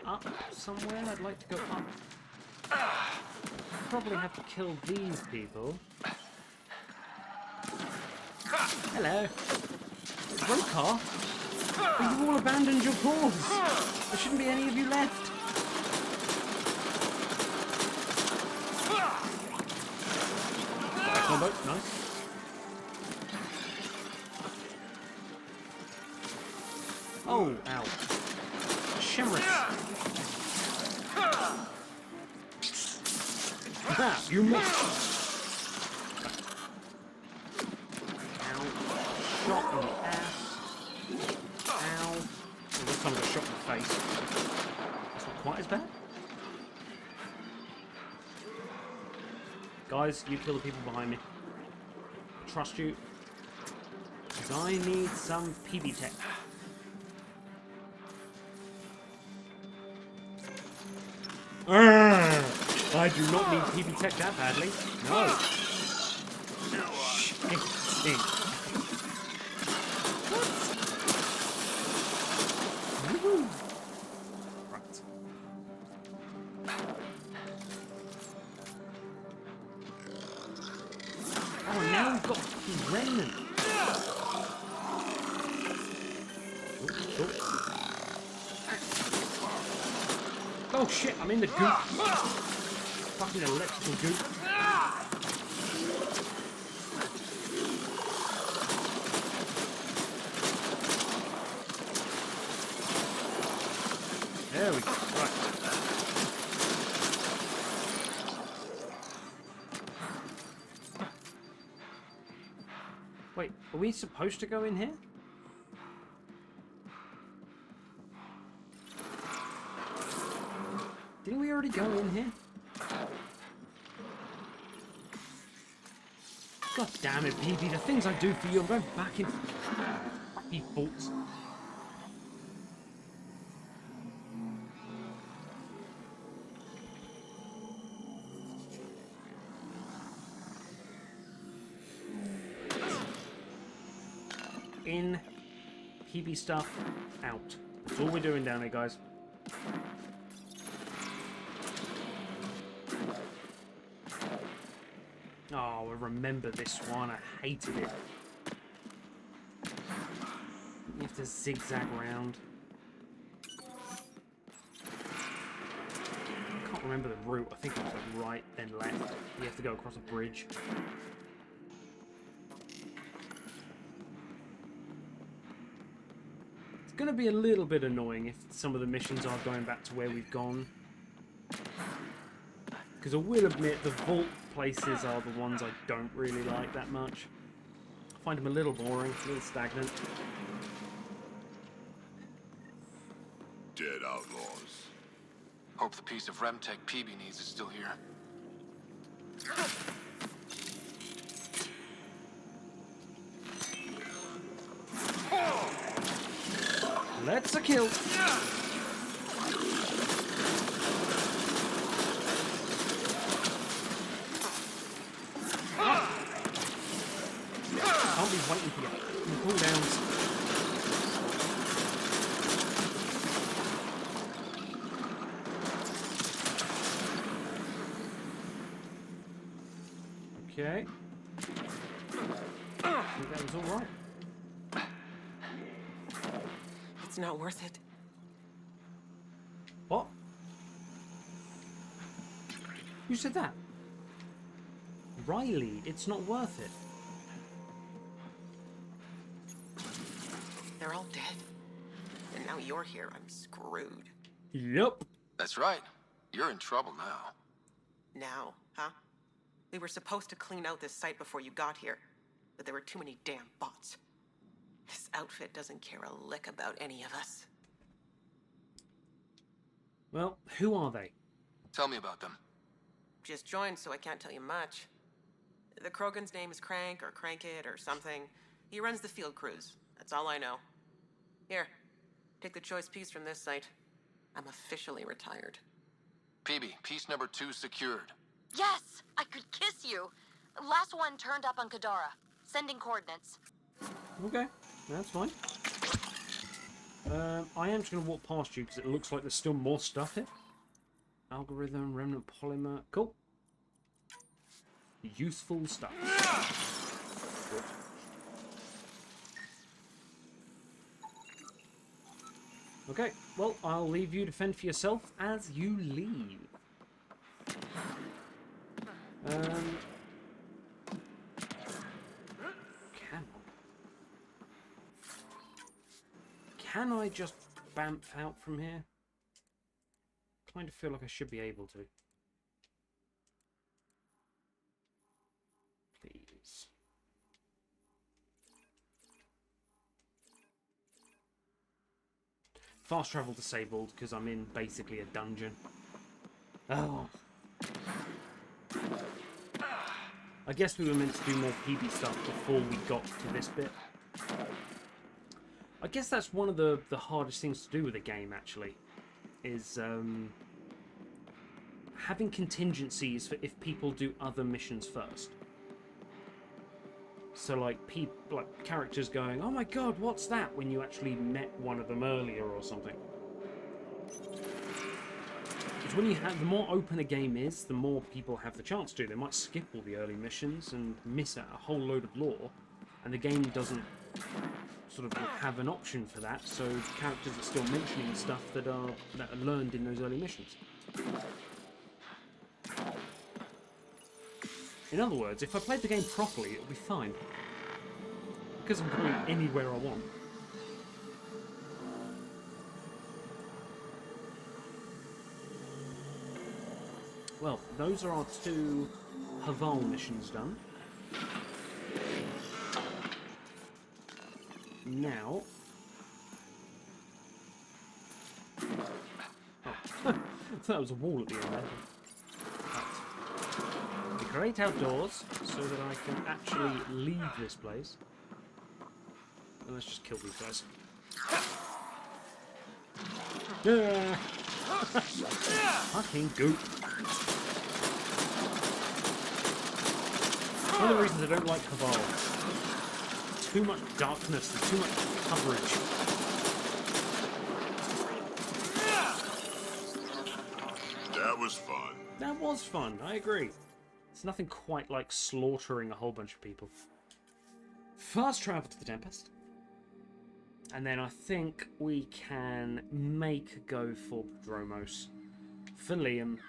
A: Up somewhere? I'd like to go up. Probably have to kill these people. Hello. Road car? But you've all abandoned your cause. There shouldn't be any of you left. Combo, nice. Oh, ow. Shimmerous. Ah, you missed. Ow. Shot in the ass. Ow. Oh, this time I got shot in the face. That's not quite as bad. Guys, you kill the people behind me. I trust you. Because I need some PB tech. I do not need PB tech that badly. No. Shit. Woohoo. Right. Oh, now we've got the remnant. Oh shit, I'm in the goop. Fucking electrical goop. There we go. Right. Wait, are we supposed to go in here? Didn't we already go in here? God damn it, PB, the things I do for you, I'm going back in crappy faults. In, PB stuff, out. That's all we're doing down there, guys. Oh, I remember this one. I hated it. You have to zigzag around. I can't remember the route. I think it was like right, then left. You have to go across a bridge. It's going to be a little bit annoying if some of the missions are going back to where we've gone. Because I will admit, the vault places are the ones I don't really like that much. I find them a little boring, a little stagnant.
P: Dead outlaws.
L: Hope the piece of Remtech PB needs is still here.
A: Let's a kill. I'll be waiting for you. Cooldowns. Okay. I think that was all right.
O: It's not worth it.
A: What? Who said that? Riley, it's not worth it.
O: They're all dead. And now you're here. I'm screwed.
A: Yep.
L: That's right. You're in trouble now.
O: Now, huh? We were supposed to clean out this site before you got here, but there were too many damn bots. This outfit doesn't care a lick about any of us.
A: Well, who are they?
L: Tell me about them.
O: Just joined, so I can't tell you much. The Krogan's name is Crank or Crankit or something. He runs the field crews. That's all I know. Here, take the choice piece from this site. I'm officially retired.
L: PB, piece number 2 secured.
N: Yes! I could kiss you! Last one turned up on Kadara. Sending coordinates.
A: Okay, that's fine. I am just going to walk past you because it looks like there's still more stuff here. Algorithm, remnant polymer. Cool. Useful stuff. Good. Okay, well, I'll leave you to fend for yourself as you leave. Can I just bamf out from here? Kind of feel like I should be able to. Please. Fast travel disabled because I'm in basically a dungeon. Oh. I guess we were meant to do more PB stuff before we got to this bit. I guess that's one of the hardest things to do with a game, actually, is having contingencies for if people do other missions first. So, like, characters going, "Oh my god, what's that?" when you actually met one of them earlier or something. Because when you have, the more open a game is, the more people have the chance to. They might skip all the early missions and miss out a whole load of lore, and the game doesn't sort of have an option for that, so characters are still mentioning stuff that are learned in those early missions. In other words, if I played the game properly, it would be fine. Because I'm going anywhere I want. Well, those are our 2 Haval missions done. Now... Oh, that was a wall at the end there. Right. The great outdoors, so that I can actually leave this place. And let's just kill these guys. Yeah. Fucking goop. One of the reasons I don't like Haval. Too much darkness and too much coverage.
P: That was fun.
A: That was fun, I agree. It's nothing quite like slaughtering a whole bunch of people. Fast travel to the Tempest. And then I think we can make a go for Dromos. For Liam.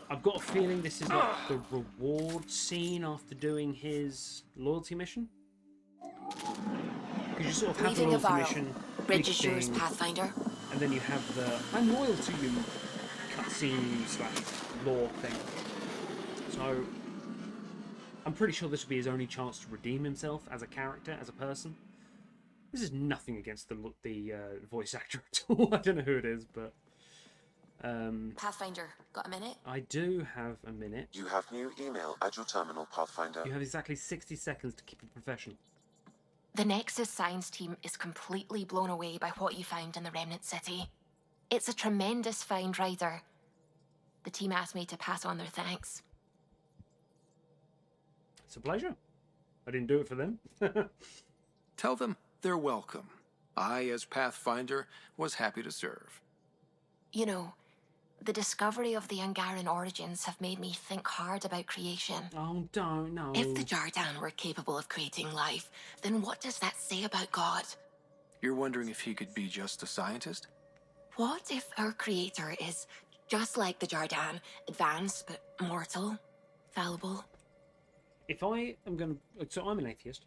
A: I've got a feeling this is like the reward scene after doing his loyalty mission. Because you sort of have the loyalty mission,
N: Bridge is yours, Pathfinder.
A: and then you have the "I'm loyal to you" cutscene / lore thing. So I'm pretty sure this will be his only chance to redeem himself as a character, as a person. This is nothing against the voice actor at all. I don't know who it is, but...
N: Pathfinder, got a minute?
A: I do have a minute.
C: You have new email at your terminal, Pathfinder.
A: You have exactly 60 seconds to keep it professional.
N: The Nexus science team is completely blown away by what you found in the Remnant City. It's a tremendous find, Ryder. The team asked me to pass on their thanks.
A: It's a pleasure. I didn't do it for them.
H: Tell them they're welcome. I, as Pathfinder, was happy to serve.
N: You know, the discovery of the Angaran origins have made me think hard about creation.
A: Oh, don't, no.
N: If the Jardan were capable of creating life, then what does that say about God?
H: You're wondering if he could be just a scientist?
N: What if our creator is just like the Jardan, advanced but mortal, fallible?
A: If I am going to... So I'm an atheist.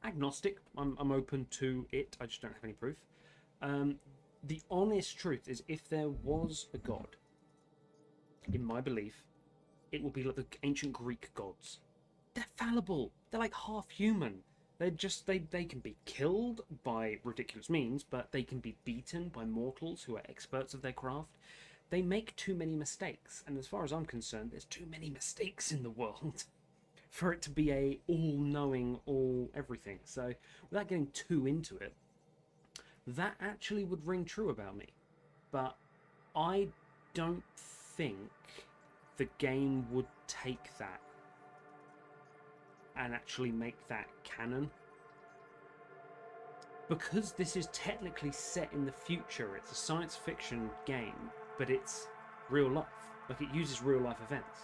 A: Agnostic. I'm open to it. I just don't have any proof. The honest truth is, if there was a god, in my belief, it would be like the ancient Greek gods. They're fallible. They're like half human. They're just, they can be killed by ridiculous means, but they can be beaten by mortals who are experts of their craft. They make too many mistakes, and as far as I'm concerned, there's too many mistakes in the world for it to be a all-knowing, all-everything. So, without getting too into it, that actually would ring true about me. But I don't think the game would take that and actually make that canon. Because this is technically set in the future, it's a science fiction game, but it's real life. Like, it uses real life events.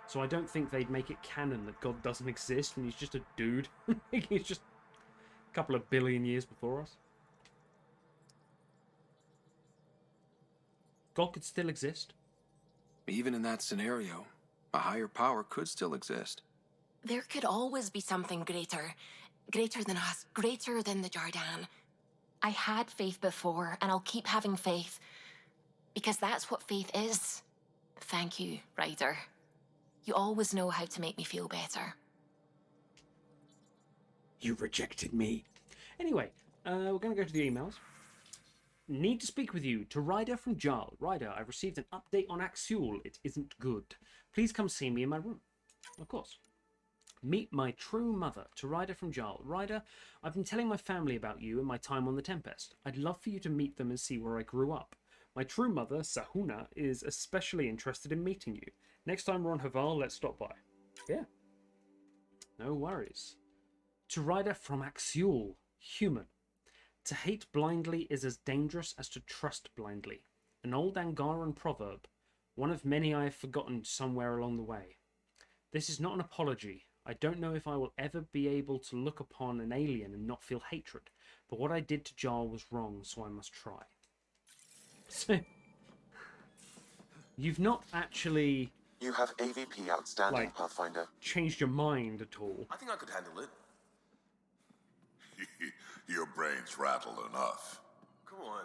A: So I don't think they'd make it canon that God doesn't exist and he's just a dude. He's just a couple of billion years before us. God could still exist.
H: Even in that scenario, a higher power could still exist.
N: There could always be something greater. Greater than us. Greater than the Jardan. I had faith before, and I'll keep having faith. Because that's what faith is. Thank you, Ryder. You always know how to make me feel better.
A: You rejected me. Anyway, we're going to go to the emails. Need to speak with you. To Ryder from Jarl. Ryder, I've received an update on Akksuls. It isn't good. Please come see me in my room. Of course. Meet my true mother. To Ryder from Jarl. Ryder, I've been telling my family about you and my time on the Tempest. I'd love for you to meet them and see where I grew up. My true mother, Sahuna, is especially interested in meeting you. Next time we're on Haval, let's stop by. Yeah. No worries. To Ryder from Akksuls. Human. To hate blindly is as dangerous as to trust blindly. An old Angaran proverb, one of many I have forgotten somewhere along the way. This is not an apology. I don't know if I will ever be able to look upon an alien and not feel hatred, but what I did to Jarl was wrong, so I must try. So, you've not actually...
C: You have AVP outstanding, Pathfinder.
A: Changed your mind at all.
E: I think I could handle it.
P: Your brains rattle enough.
E: Come on.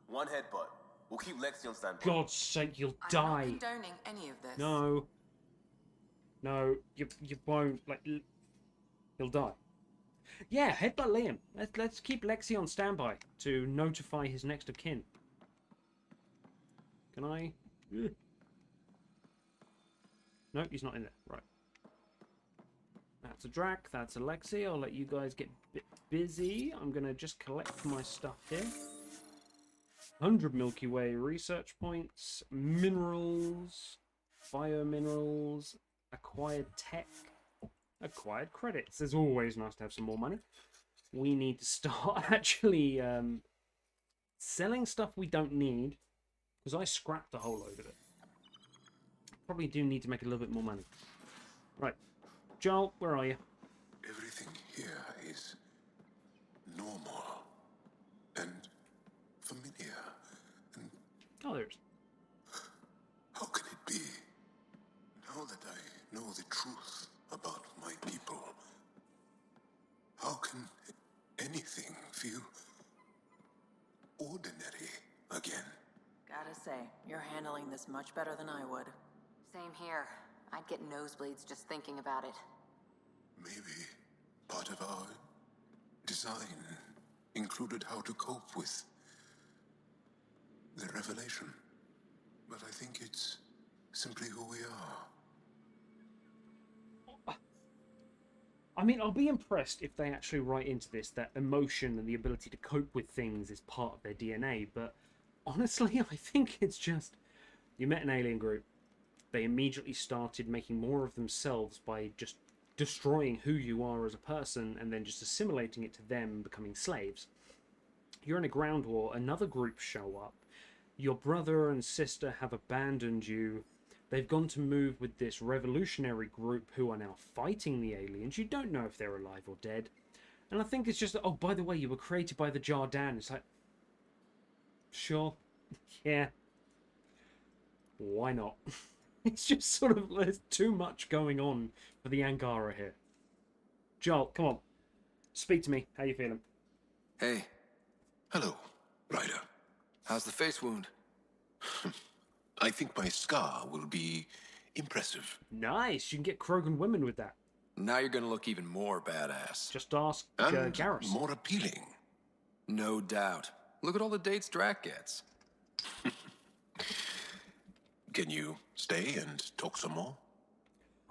E: One headbutt. We'll keep Lexi on standby.
A: God's sake, you'll
B: I'm
A: die.
B: not condoning any of this.
A: No. No, you won't. Like, he'll die. Yeah, headbutt Liam. Let's keep Lexi on standby to notify his next of kin. Can I? Ugh. No, he's not in there. Right. That's a Drac. That's a Lexi. I'll let you guys get a bit busy. I'm going to just collect my stuff here. 100 Milky Way research points. Minerals. Biominerals. Acquired tech. Acquired credits. It's always nice to have some more money. We need to start actually selling stuff we don't need. Because I scrapped a whole load of it. Probably do need to make a little bit more money. Right. Joel, where are you?
P: Everything here is normal and familiar. And
A: oh, there's.
P: How can it be? Now that I know the truth about my people, how can anything feel ordinary again?
B: Gotta say, you're handling this much better than I would. Same here. I'd get nosebleeds just thinking about it.
P: Maybe part of our design included how to cope with the revelation. But I think it's simply who we are.
A: I mean, I'll be impressed if they actually write into this that emotion and the ability to cope with things is part of their DNA, but honestly, I think it's just... You met an alien group. They immediately started making more of themselves by just destroying who you are as a person and then just assimilating it to them becoming slaves. You're in a ground war, another group show up. Your brother and sister have abandoned you. They've gone to move with this revolutionary group who are now fighting the aliens. You don't know if they're alive or dead. And I think it's just, oh, by the way, you were created by the Jardan. It's like, sure, yeah, why not? It's just sort of, there's too much going on for the Angara here. Joel, come on. Speak to me. How you feeling?
H: Hey.
P: Hello, Ryder.
H: How's the face wound?
P: I think my scar will be impressive.
A: Nice. You can get Krogan women with that.
H: Now you're gonna look even more badass.
A: Just ask
P: and
A: Garrus.
P: More appealing.
H: No doubt. Look at all the dates Drac gets.
P: Can you stay and talk some more?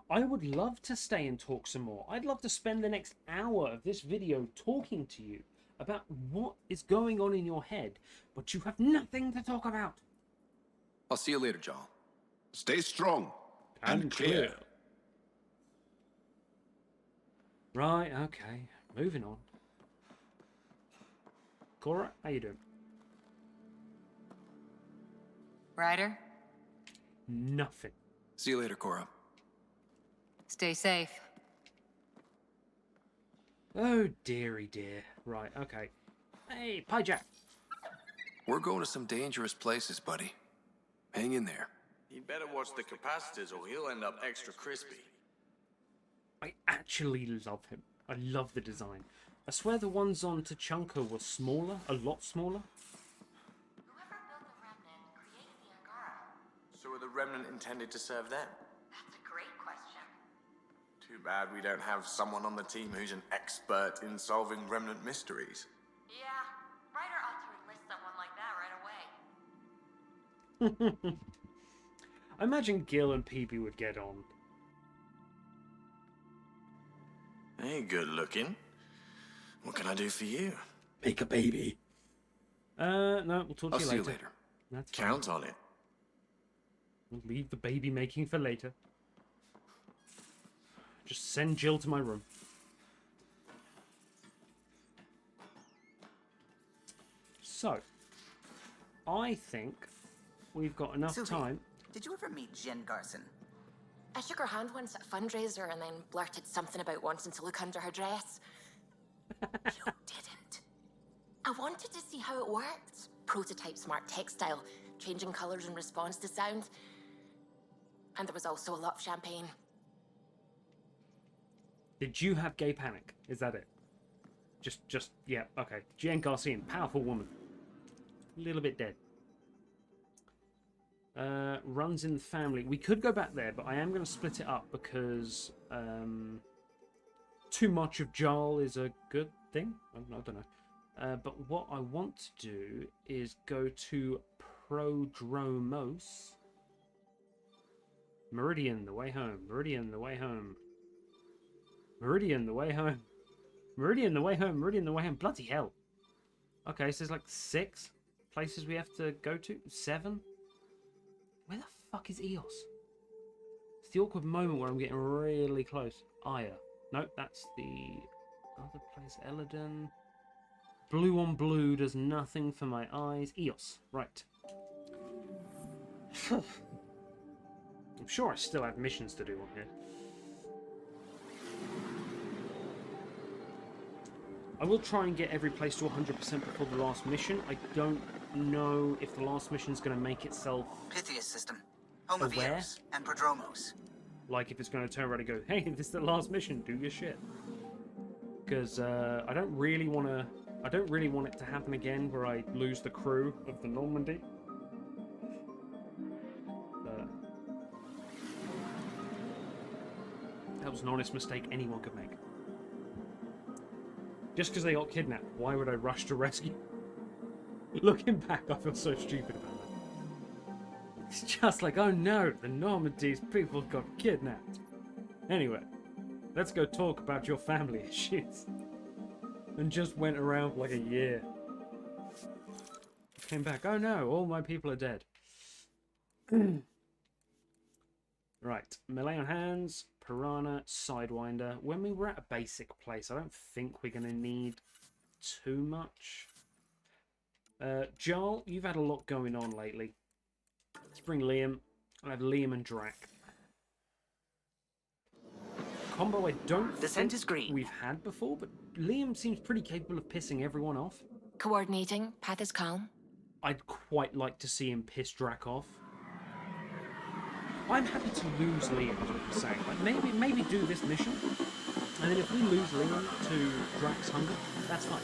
A: I would love to stay and talk some more. I'd love to spend the next hour of this video talking to you about what is going on in your head, but you have nothing to talk about.
H: I'll see you later, Joel.
P: Stay strong and clear.
A: Right, okay. Moving on. Cora, how you doing?
B: Ryder?
A: Nothing.
H: See you later, Cora.
B: Stay safe.
A: Oh, dearie dear. Right, okay. Hey, Pie Jack.
H: We're going to some dangerous places, buddy. Hang in there.
G: You better watch the capacitors or he'll end up extra crispy.
A: I actually love him. I love the design. I swear the ones on Tachanka were smaller, a lot smaller.
G: So are the Remnant intended to serve them?
B: That's a great question.
G: Too bad we don't have someone on the team who's an expert in solving Remnant mysteries.
B: Yeah, Ryder ought to enlist someone like that right away.
A: I imagine Gil and Peebee would get on.
G: Hey, good looking. What can I do for you?
H: Make a baby.
A: No, we'll talk to you
H: See
A: later.
H: you later.
A: That's
G: Count
A: fine.
G: on it.
A: We'll leave the baby making for later. Just send Jill to my room. So, I think we've got enough
I: Suvi,
A: time.
I: Did you ever meet Jen Garson?
N: I shook her hand once at a fundraiser and then blurted something about wanting to look under her dress.
I: You didn't.
N: I wanted to see how it worked. Prototype smart textile, changing colours in response to sound. And there was also a lot of champagne.
A: Did you have gay panic? Is that it? Yeah, okay. Jen Garcian, powerful woman. A little bit dead. Runs in the family. We could go back there, but I am going to split it up because too much of Jarl is a good thing. I don't know. But what I want to do is go to Prodromos. Meridian, the way home. Meridian, the way home. Meridian, the way home. Meridian, the way home. Meridian, the way home. Bloody hell. Okay, so there's like 6 places we have to go to. 7? Where the fuck is Eos? It's the awkward moment where I'm getting really close. Aya. Nope, that's the other place. Eladon. Blue on blue does nothing for my eyes. Eos. Right. I'm sure I still have missions to do on here. I will try and get every place to 100% before the last mission. I don't know if the last mission is going to make itself
I: Pythias system. Home of
A: aware.
I: Eos and Prodromos.
A: Like if it's going to turn around and go, hey, this is the last mission, do your shit. Because I don't really want it to happen again where I lose the crew of the Normandy. That was an honest mistake anyone could make. Just because they got kidnapped, why would I rush to rescue? Looking back, I feel so stupid about that. It's just like, oh no, the Normandy's people got kidnapped. Anyway, let's go talk about your family issues. And just went around for like a year. Came back, oh no, all my people are dead. Right, melee on hands, piranha, sidewinder. When we were at a basic place, I don't think we're going to need too much. Jarl, you've had a lot going on lately. Let's bring Liam. I'll have Liam and Drac. Combo I don't think we've had before, but Liam seems pretty capable of pissing everyone off.
N: Coordinating, path is calm.
A: I'd quite like to see him piss Drac off. I'm happy to lose Liam, is what I'm saying. Like maybe do this mission, and then if we lose Liam to Drac's hunger, that's fine.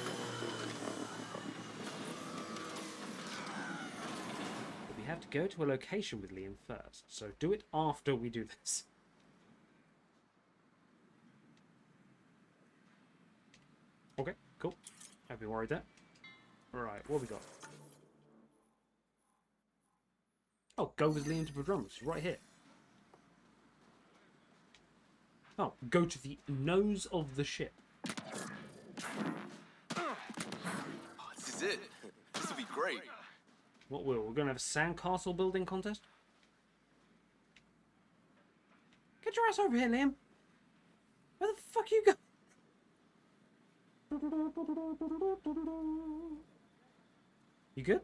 A: But we have to go to a location with Liam first, so do it after we do this. Okay, cool. Have you worried that? Alright, what have we got? Oh, go with Liam to Prodromos, right here. Oh, go to the nose of the ship.
E: Oh, this is it. This will be great.
A: What will? We're going to have a sandcastle building contest? Get your ass over here, Liam. Where the fuck you go? You good?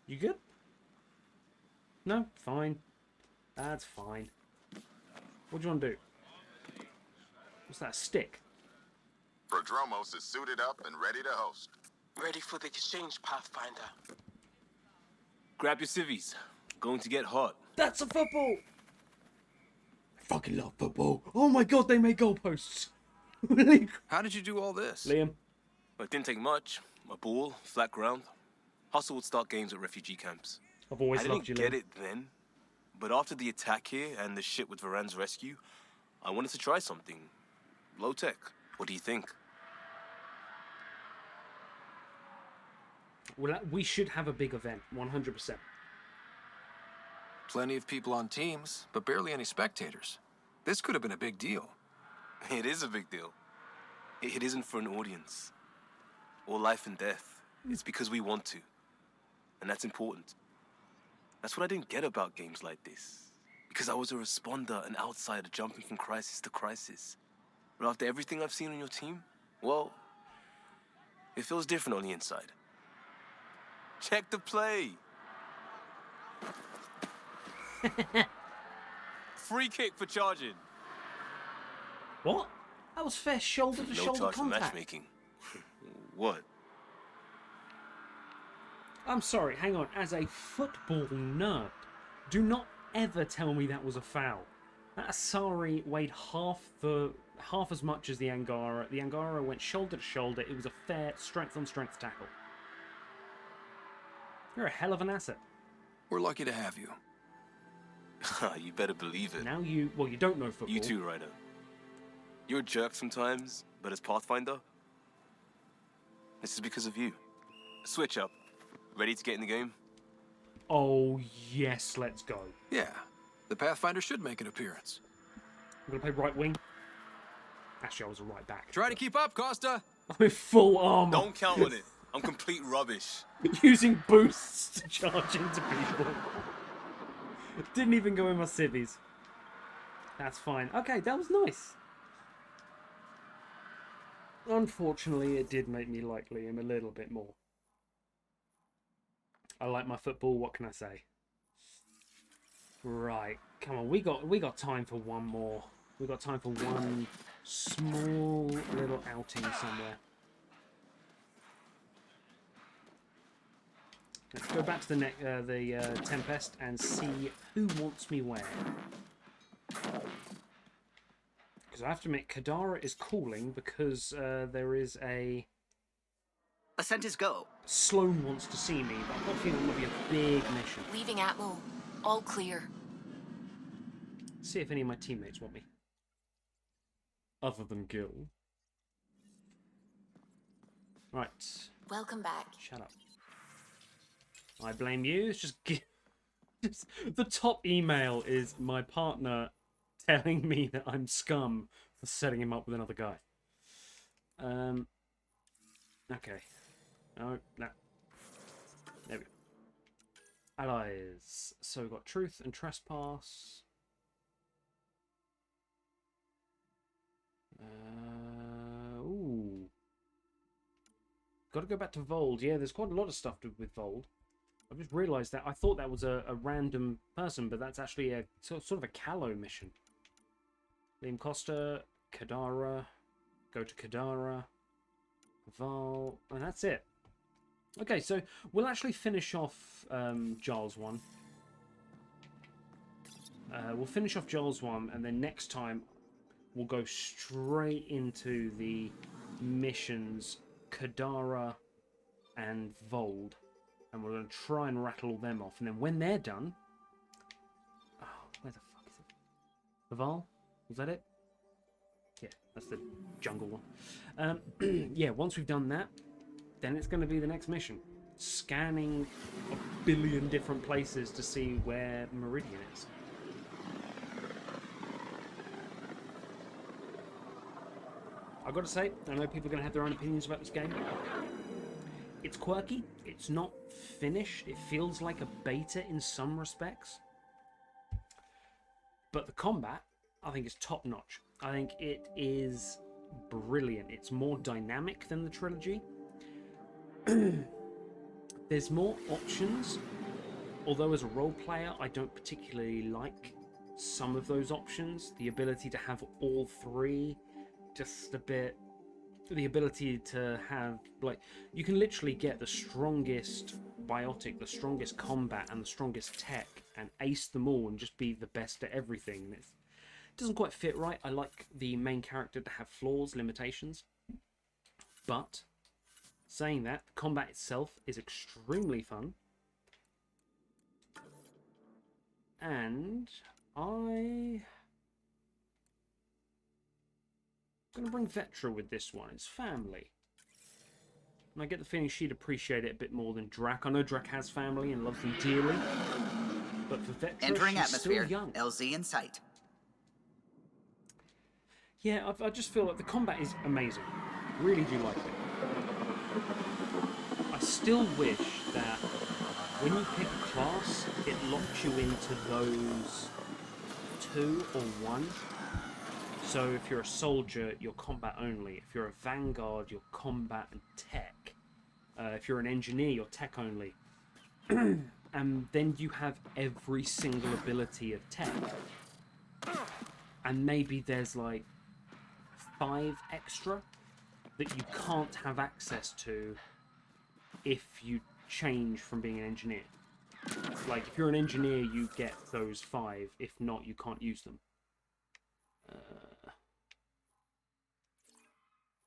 A: You good? No? Fine. That's fine. What do you want to do? What's that, a stick?
Q: Prodromos is suited up and ready to host.
R: Ready for the exchange, Pathfinder.
E: grab your civvies. Going to get hot.
A: That's a football! I fucking love football. Oh my god, they made goalposts.
H: How did you do all this?
A: Liam.
E: Well, it didn't take much. A ball, flat ground. Hustle would start games at refugee camps.
A: I've always
E: I
A: loved
E: didn't
A: you,
E: get
A: Liam.
E: it then, but after the attack here and the shit with Varan's rescue, I wanted to try something. Low tech. What do you think?
A: Well, we should have a big event, 100%.
H: Plenty of people on teams, but barely any spectators. This could have been a big deal.
E: It is a big deal. It isn't for an audience. Or life and death. It's because we want to. And that's important. That's what I didn't get about games like this. Because I was a responder, an outsider jumping from crisis to crisis. But after everything I've seen on your team, well, it feels different on the inside. Check the play. Free kick for charging.
A: What? That was fair shoulder to
E: No
A: shoulder
E: charge for
A: contact.
E: matchmaking. What?
A: I'm sorry, hang on. As a football nerd, do not ever tell me that was a foul. That Asari weighed half as much as the Angara. The Angara went shoulder to shoulder. It was a fair strength-on-strength tackle. You're a hell of an asset.
H: We're lucky to have you.
E: You better believe it.
A: Now you don't know football.
E: You too, Ryder. You're a jerk sometimes, but as Pathfinder, this is because of you. Switch up. Ready to get in the game?
A: Oh, yes, let's go.
H: Yeah, the Pathfinder should make an appearance.
A: I'm going to play right wing. Actually, I was a right back.
H: Try to keep up, Costa.
A: I'm in full armor.
E: Don't count on it. I'm complete rubbish.
A: Using boosts to charge into people. Didn't even go in my civvies. That's fine. Okay, that was nice. Unfortunately, it did make me like Liam a little bit more. I like my football, what can I say? Right, come on, we got time for one more. We got time for one small little outing somewhere. Let's go back to the Tempest and see who wants me where. Because I have to admit, Kadara is calling because there is a...
I: Ascent is go.
A: Sloane wants to see me, but I've got a feeling it'll be a big mission.
N: Leaving Atmo. All clear.
A: See if any of my teammates want me. Other than Gil. Right.
N: Welcome back.
A: Shut up. I blame you. It's just the top email is my partner telling me that I'm scum for setting him up with another guy. Okay. Oh, no. There we go. Allies. So we've got truth and trespass. Ooh. Got to go back to Vold. Yeah, there's quite a lot of stuff to, with Vold. I've just realised that. I thought that was a random person, but that's actually a sort of a Callow mission. Liam Costa, Kadara, go to Kadara, Val, and that's it. Okay, so we'll actually finish off Giles 1. We'll finish off Giles 1, and then next time we'll go straight into the missions Kadara and Vold. And we're going to try and rattle all them off. And then when they're done... Oh, where the fuck is it? Val? Was that it? Yeah, that's the jungle one. Yeah, once we've done that, then it's going to be the next mission. Scanning a billion different places to see where Meridian is. I've got to say, I know people are going to have their own opinions about this game. It's quirky. It's not finished. It feels like a beta in some respects. But the combat, I think, is top-notch. I think it is brilliant. It's more dynamic than the trilogy. There's more options. Although as a role player, I don't particularly like some of those options. The ability to have all three, just a bit... The ability to have, like, you can literally get the strongest biotic, the strongest combat, and the strongest tech, and ace them all and just be the best at everything. It doesn't quite fit right. I like the main character to have flaws, limitations. But, saying that, the combat itself is extremely fun. And I'm going to bring Vetra with this one. It's family. And I get the feeling she'd appreciate it a bit more than Drac. I know Drac has family and loves them dearly. But for Vetra,
I: Entering
A: she's
I: atmosphere.
A: still young.
I: LZ in sight.
A: Yeah, I just feel like the combat is amazing. Really do like it. I still wish that when you pick a class, it locks you into those 2 or 1. So if you're a soldier, you're combat only. If you're a vanguard, you're combat and tech. If you're an engineer, you're tech only. And then you have every single ability of tech. And maybe there's like 5 extra that you can't have access to if you change from being an engineer. Like, if you're an engineer, you get those 5. If not, you can't use them.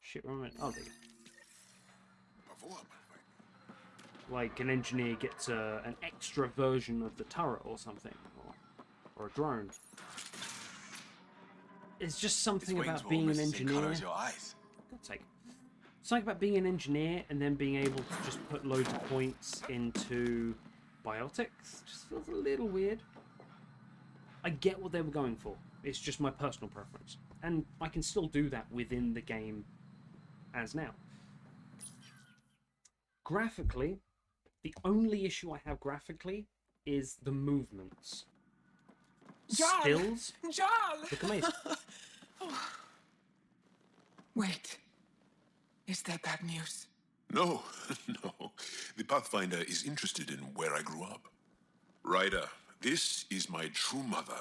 A: Shit, where am I? Oh, there you go. Like, an engineer gets an extra version of the turret or something. Or a drone. It's just something about being an engineer.
E: Your eyes.
A: God's sake. Something about being an engineer and then being able to just put loads of points into biotics just feels a little weird. I get what they were going for. It's just my personal preference. And I can still do that within the game as now. Graphically, the only issue I have graphically is the movements. Stills look amazing.
R: Wait. Is that bad news?
P: No, no. The Pathfinder is interested in where I grew up. Ryder, this is my true mother,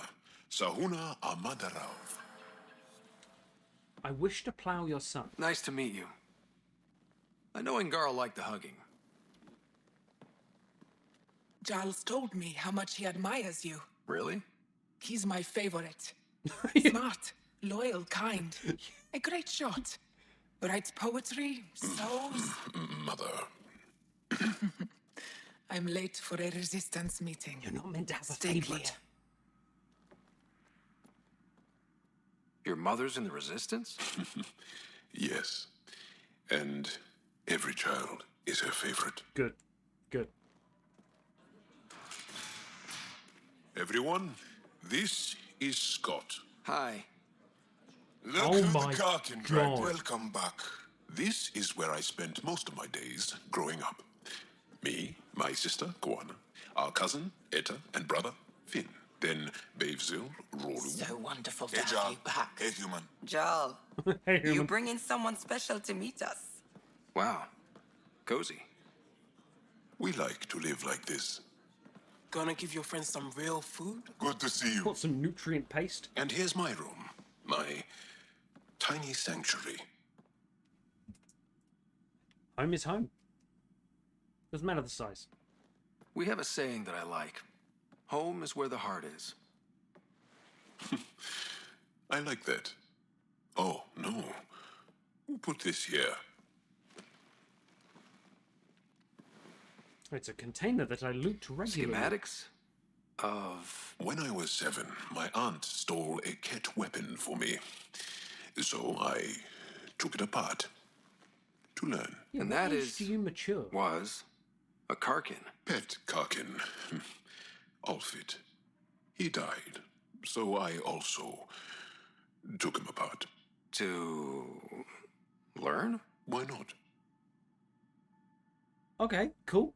P: Sahuna Amadarav.
A: I wish to plow your son.
H: Nice to meet you. I know Angara liked the hugging.
R: Giles told me how much he admires you.
H: Really?
R: He's my favorite. Smart, loyal, kind. A great shot. Writes poetry, sews.
P: Mother.
R: I'm late for a resistance meeting.
A: You're not meant to have a
R: Stay
A: favorite.
R: clear.
H: Your mother's in the Resistance?
P: Yes. And every child is her favorite.
A: Good. Good.
P: Everyone, this is Scott.
H: Hi.
P: Look
A: Oh
P: at
A: my
P: the carton,
A: God.
P: Welcome back. This is where I spent most of my days growing up. Me, my sister, Kwana, our cousin, Etta, and brother, Finn. Then Bavzil, Roru.
I: So wonderful to
P: Hey,
I: have
P: Jal.
I: you back.
P: Hey, human.
B: Jal,
A: Hey,
B: you
A: human.
B: bring in someone special to meet us.
H: Wow. Cozy.
P: We like to live like this.
R: Gonna give your friends some real food?
P: Good to see you.
A: Got some nutrient paste.
P: And here's my room. My tiny sanctuary.
A: Home is home. Doesn't matter the size.
H: We have a saying that I like. Home is where the heart is.
P: I like that. Oh, no. Who put this here?
A: It's a container that I loot regularly.
H: Schematics of...
P: When I was 7, my aunt stole a Ket weapon for me. So I took it apart to learn.
A: Yeah,
H: And
A: what
H: that
A: age
H: is...
A: do you mature?
H: Was a Karkin.
P: Pet Karkin. Alfit. He died. So I also took him apart.
H: To... learn?
P: Why not?
A: Okay, cool.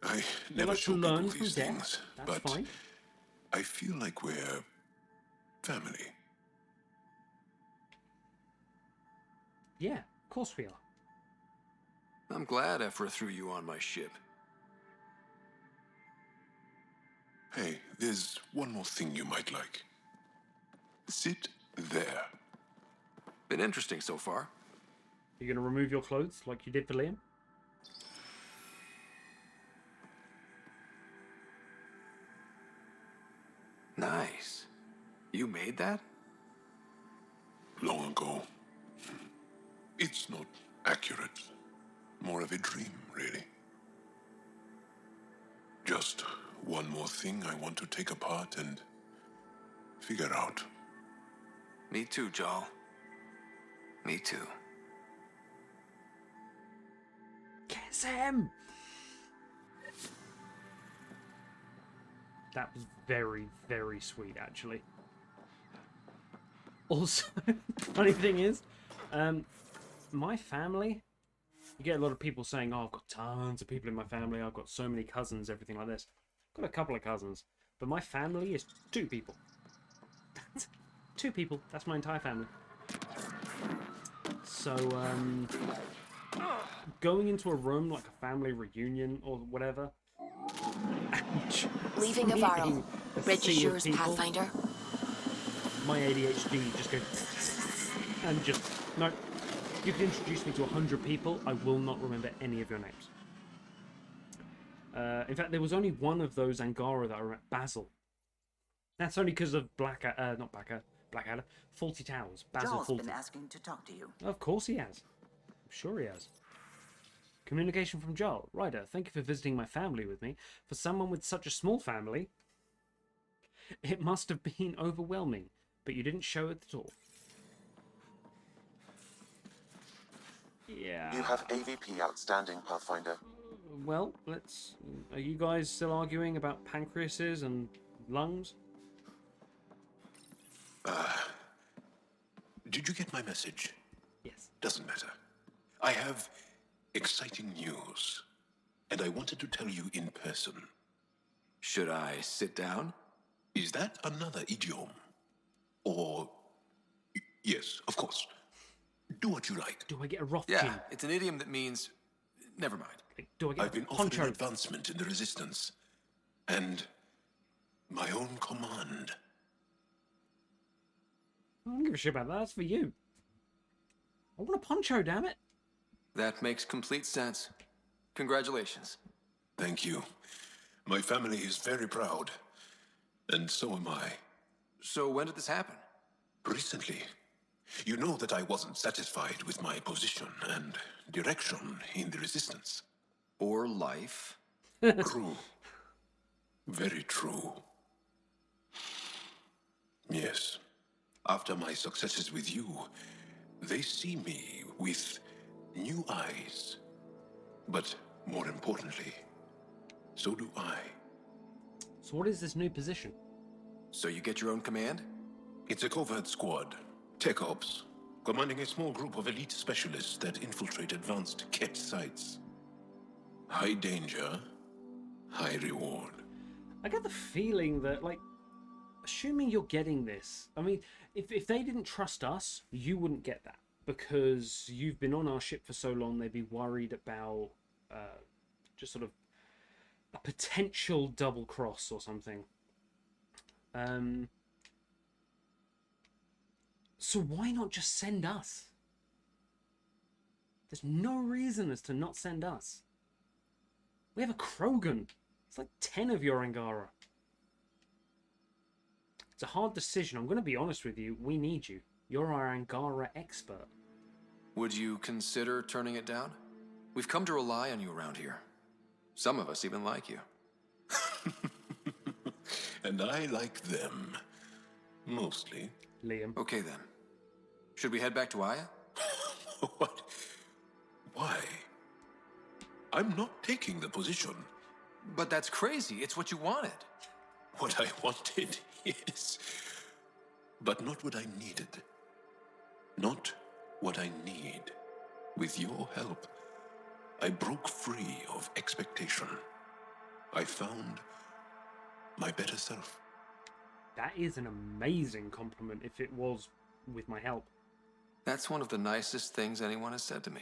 P: I
A: You
P: never
A: like to
P: show people
A: learn from
P: these
A: death.
P: things,
A: That's
P: but
A: fine.
P: I feel like we're family.
A: Yeah, of course we are.
H: I'm glad Ephra threw you on my ship.
P: Hey, there's one more thing you might like. Sit there.
H: Been interesting so far.
A: You're going to remove your clothes like you did for Liam?
H: Nice. You made that?
P: Long ago. It's not accurate. More of a dream, really. Just one more thing I want to take apart and figure out.
H: Me too, Jal. Me too.
A: Kiss him! That was very, very sweet, actually. Also, funny thing is, my family, you get a lot of people saying, oh, I've got tons of people in my family, I've got so many cousins, everything like this. I've got a couple of cousins, but my family is 2 people. 2 people, that's my entire family. So, going into a room like a family reunion or whatever,
N: Leaving Avarro. Registers Pathfinder.
A: My ADHD just goes and just no. You can introduce me to 100 people, I will not remember any of your names. In fact, there was only one of those Angara that I remember, Basil. That's only because of Blackadder, Faulty Towers. Basil
I: Joel's
A: Faulty.
I: been asking to talk to you.
A: Of course he has. I'm sure he has. Communication from Joel. Ryder, thank you for visiting my family with me. For someone with such a small family, it must have been overwhelming, but you didn't show it at all. Yeah.
C: You have AVP outstanding, Pathfinder.
A: Well, let's... Are you guys still arguing about pancreases and lungs?
P: Did you get my message?
A: Yes.
P: Doesn't matter. I have exciting news, and I wanted to tell you in person.
H: Should I sit down?
P: Is that another idiom? Or... Yes, of course. Do what you like.
A: Do I get a Rothkin?
H: Yeah, it's an idiom that means... Never mind.
A: Do I get
P: I've been offered an advancement in the Resistance, and my own command.
A: I don't give a shit about that. That's for you. I want a poncho, damn it.
H: That makes complete sense. Congratulations.
P: Thank you. My family is very proud, and so am I.
H: So when did this happen?
P: Recently. You know that I wasn't satisfied with my position and direction in the Resistance.
H: Or life.
P: True. Very true. Yes. After my successes with you, they see me with new eyes. But more importantly, so do I.
A: So what is this new position?
H: So you get your own command?
P: It's a covert squad. Tech Ops. Commanding a small group of elite specialists that infiltrate advanced kept sites. High danger, high reward.
A: I get the feeling that, like, assuming you're getting this, I mean, if they didn't trust us, you wouldn't get that. Because you've been on our ship for so long, they'd be worried about just sort of a potential double cross or something. So why not just send us? There's no reason as to not send us. We have a Krogan. It's like 10 of your Angara. It's a hard decision. I'm going to be honest with you. We need you. You're our Angara expert.
H: Would you consider turning it down? We've come to rely on you around here. Some of us even like you.
P: And I like them. Mostly.
A: Liam.
H: Okay then. Should we head back to Aya?
P: What? Why? I'm not taking the position.
H: But that's crazy. It's what you wanted.
P: What I wanted, yes. But not what I needed. Not what I need. With your help, I broke free of expectation. I found my better self.
A: That is an amazing compliment if it was with my help.
H: That's one of the nicest things anyone has said to me.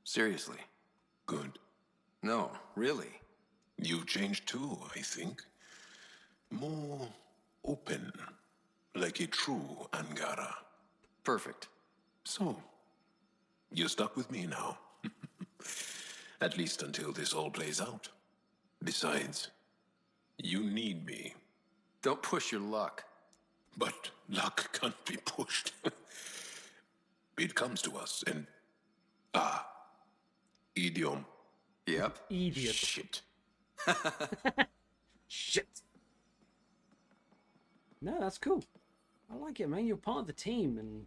H: Seriously.
P: Good.
H: No, really.
P: You've changed too, I think. More open. Like a true Angara.
H: Perfect.
P: So, you're stuck with me now. At least until this all plays out. Besides, you need me.
H: Don't push your luck.
S: But luck can't be pushed. It comes to us in... idiom.
H: Yep.
A: Idiot.
S: Shit.
A: Shit. No, that's cool. I like it, man. You're part of the team, and...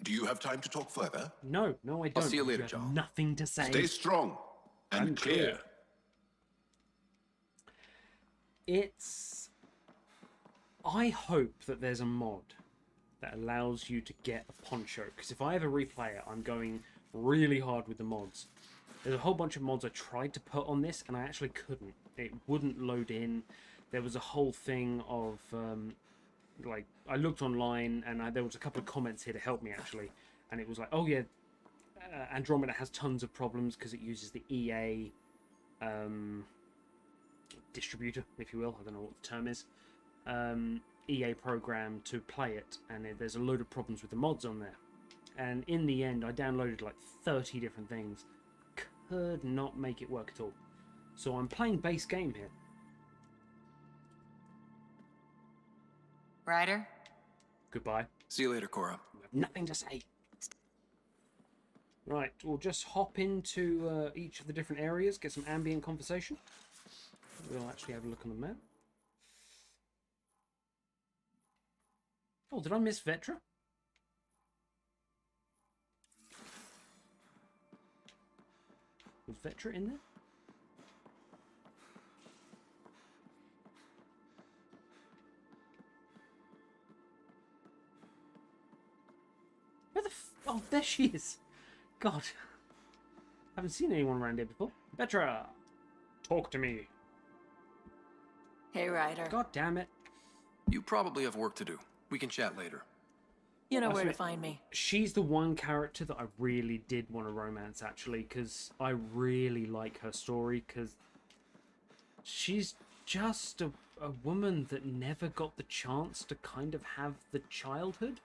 S: Do you have time to talk further?
A: No, I don't.
H: I'll see you later,
A: have
H: John.
A: Nothing to say.
S: Stay strong and clear.
A: It's... I hope that there's a mod that allows you to get a poncho, because if I ever replay it, I'm going really hard with the mods. There's a whole bunch of mods I tried to put on this, and I actually couldn't. It wouldn't load in. There was a whole thing of, like, I looked online, and there was a couple of comments here to help me, actually. And it was like, oh yeah, Andromeda has tons of problems because it uses the EA distributor, if you will. I don't know what the term is. EA program to play it, and there's a load of problems with the mods on there. And in the end, I downloaded like 30 different things. Could not make it work at all. So I'm playing base game here.
B: Ryder?
A: Goodbye.
H: See you later, Cora.
A: You have nothing to say. Right, we'll just hop into each of the different areas, get some ambient conversation. We'll actually have a look on the map. Oh, did I miss Vetra? Was Vetra in there? Where the oh, there she is. God. Haven't seen anyone around here before. Vetra! Talk to me.
B: Hey, Ryder.
A: God damn it.
H: You probably have work to do. We can chat later.
B: You know where to find me.
A: She's the one character that I really did want to romance, actually, because I really like her story, because she's just a woman that never got the chance to kind of have the childhood.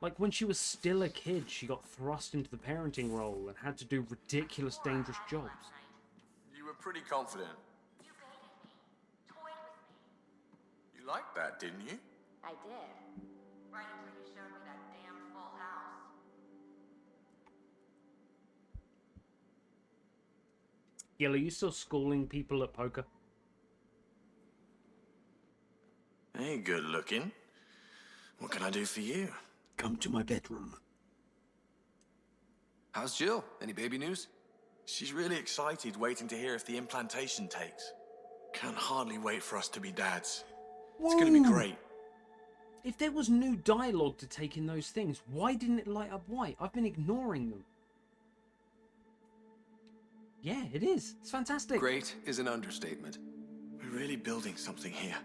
A: Like, when she was still a kid, she got thrust into the parenting role and had to do ridiculous, dangerous jobs.
G: You were pretty confident. You liked that, didn't you?
B: I did. Right until you showed me that damn full house.
A: Gil, are you still schooling people at poker?
G: Hey, good looking. What can I do for you?
A: Come to my bedroom.
H: How's Jill? Any baby news?
G: She's really excited, waiting to hear if the implantation takes. Can't hardly wait for us to be dads. It's gonna be great.
A: If there was new dialogue to take in those things, why didn't it light up white? I've been ignoring them. Yeah, it is. It's fantastic.
H: Great is an understatement.
G: We're really building something here.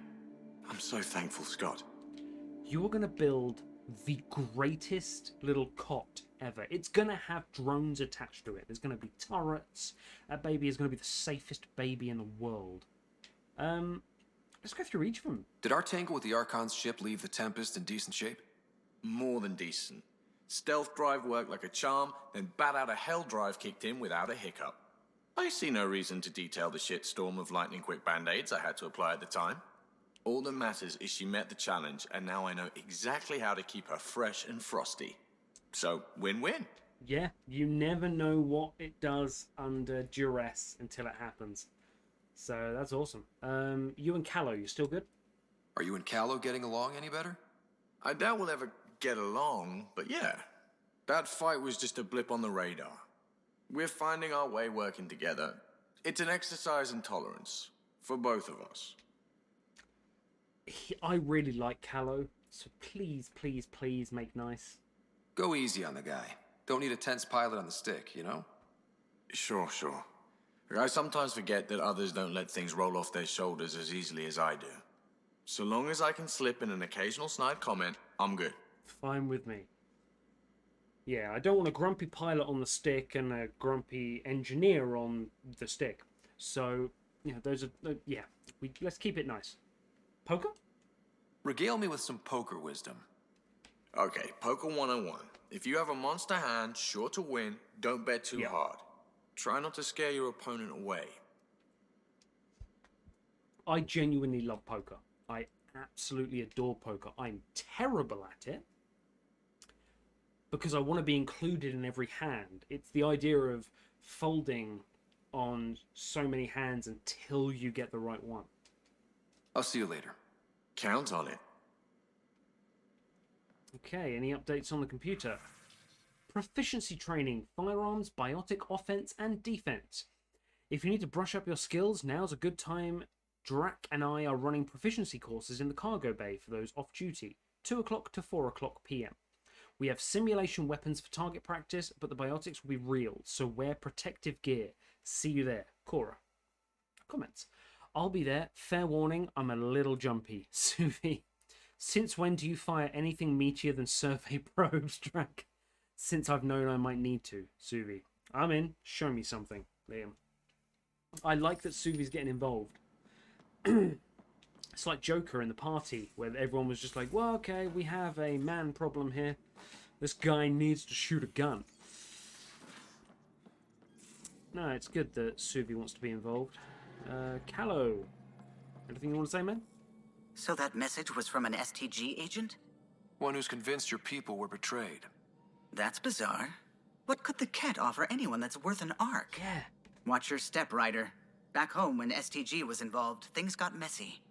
G: I'm so thankful, Scott.
A: You're going to build the greatest little cot ever. It's going to have drones attached to it. There's going to be turrets. That baby is going to be the safest baby in the world. Let's go through each of them.
H: Did our tangle with the Archon's ship leave the Tempest in decent shape?
G: More than decent. Stealth drive worked like a charm, then bat out of hell drive kicked in without a hiccup. I see no reason to detail the shitstorm of lightning-quick band-aids I had to apply at the time. All that matters is she met the challenge, and now I know exactly how to keep her fresh and frosty. So, win-win.
A: Yeah, you never know what it does under duress until it happens. So that's awesome. You and Callow, you still good?
H: Are you and Callow getting along any better?
G: I doubt we'll ever get along, but yeah. That fight was just a blip on the radar. We're finding our way working together. It's an exercise in tolerance, for both of us.
A: I really like Callow, so please, please, please make nice.
H: Go easy on the guy. Don't need a tense pilot on the stick, you know?
G: Sure. I sometimes forget that others don't let things roll off their shoulders as easily as I do. So long as I can slip in an occasional snide comment, I'm good.
A: Fine with me. Yeah, I don't want a grumpy pilot on the stick and a grumpy engineer on the stick. So, yeah, those are... yeah, let's keep it nice. Poker?
H: Regale me with some poker wisdom.
G: Okay, poker 101. If you have a monster hand, sure to win, don't bet too hard. Try not to scare your opponent away.
A: I genuinely love poker. I absolutely adore poker. I'm terrible at it because I want to be included in every hand. It's the idea of folding on so many hands until you get the right one.
H: I'll see you later.
G: Count on it.
A: Okay, any updates on the computer? Proficiency training, firearms, biotic offense, and defense. If you need to brush up your skills, now's a good time. Drac and I are running proficiency courses in the cargo bay for those off duty, 2 o'clock to 4 o'clock p.m. We have simulation weapons for target practice, but the biotics will be real, so wear protective gear. See you there. Cora. Comments. I'll be there. Fair warning, I'm a little jumpy. Suvi. Since when do you fire anything meatier than survey probes, Drac? Since I've known I might need to. Suvi. I'm in. Show me something. Liam. I like that Suvi's getting involved. It's like Joker in the party, where everyone was just like, well, okay, we have a man problem here. This guy needs to shoot a gun. No, it's good that Suvi wants to be involved. Callow. Anything you want to say, man?
I: So that message was from an STG agent?
H: One who's convinced your people were betrayed.
I: That's bizarre. What could the Ket offer anyone that's worth an arc?
A: Yeah.
I: Watch your step, Ryder. Back home, when STG was involved, things got messy.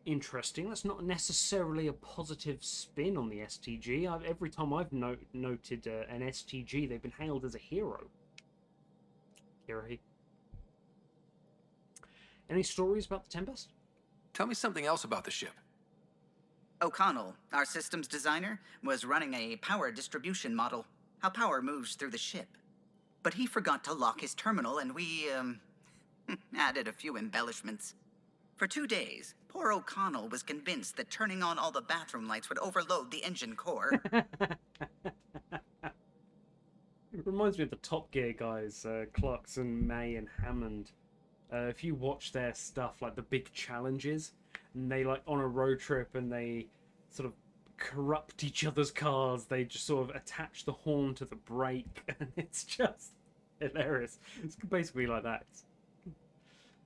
A: Interesting. That's not necessarily a positive spin on the STG. Every time I've noted an STG, they've been hailed as a hero. Hero. Any stories about the Tempest?
H: Tell me something else about the ship.
I: O'Connell, our systems designer, was running a power distribution model, how power moves through the ship. But he forgot to lock his terminal, and we, added a few embellishments. For 2 days, poor O'Connell was convinced that turning on all the bathroom lights would overload the engine core.
A: It reminds me of the Top Gear guys, Clarkson, May, and Hammond. If you watch their stuff, like the big challenges, and they like on a road trip and they sort of corrupt each other's cars, they just sort of attach the horn to the brake, and it's just hilarious. It's basically like that.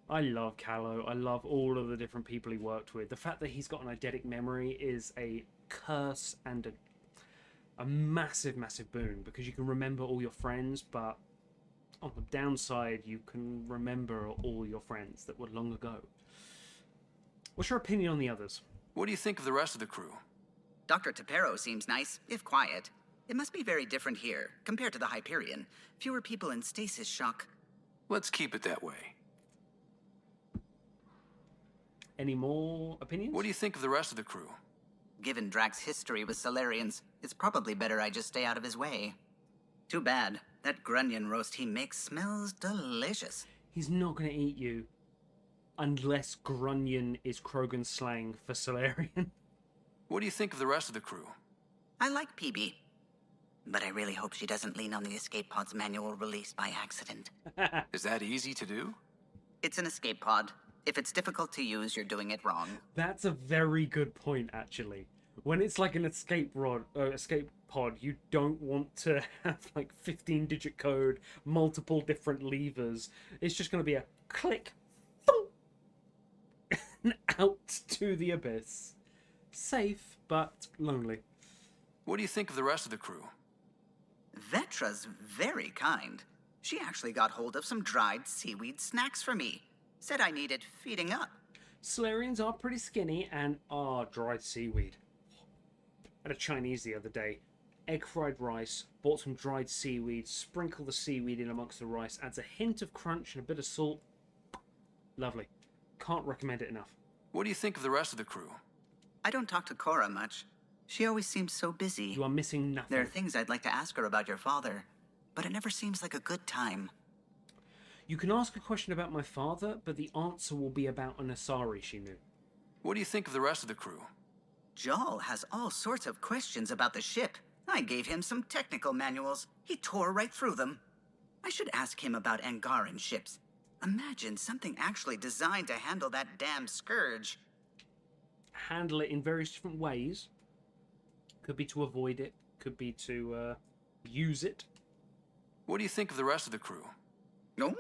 A: I love Callow. I love all of the different people he worked with. The fact that he's got an eidetic memory is a curse and a massive, massive boon, because you can remember all your friends, but on the downside, you can remember all your friends that were long ago. What's your opinion on the others?
H: What do you think of the rest of the crew?
I: Dr. Tapero seems nice, if quiet. It must be very different here, compared to the Hyperion. Fewer people in stasis shock.
H: Let's keep it that way.
A: Any more opinions?
H: What do you think of the rest of the crew?
I: Given Drac's history with Solarians, it's probably better I just stay out of his way. Too bad. That grunion roast he makes smells delicious.
A: He's not going to eat you unless grunion is Krogan slang for Solarian.
H: What do you think of the rest of the crew?
I: I like PB. But I really hope she doesn't lean on the escape pod's manual release by accident.
H: Is that easy to do?
I: It's an escape pod. If it's difficult to use, you're doing it wrong.
A: That's a very good point, actually. When it's like an escape pod, you don't want to have like 15-digit code, multiple different levers. It's just going to be a click, and out to the abyss. Safe, but lonely.
H: What do you think of the rest of the crew?
I: Vetra's very kind. She actually got hold of some dried seaweed snacks for me. Said I needed feeding up.
A: Solarians are pretty skinny and are dried seaweed. I had a Chinese the other day. Egg fried rice, bought some dried seaweed, sprinkle the seaweed in amongst the rice, adds a hint of crunch and a bit of salt. Lovely. Can't recommend it enough.
H: What do you think of the rest of the crew?
I: I don't talk to Cora much. She always seems so busy.
A: You are missing nothing.
I: There are things I'd like to ask her about your father, but it never seems like a good time.
A: You can ask a question about my father, but the answer will be about an Asari she knew.
H: What do you think of the rest of the crew?
I: Jal has all sorts of questions about the ship. I gave him some technical manuals. He tore right through them. I should ask him about Angaran ships. Imagine something actually designed to handle that damn scourge.
A: Handle it in various different ways. Could be to avoid it. Could be to use it.
H: What do you think of the rest of the crew?
I: Oh,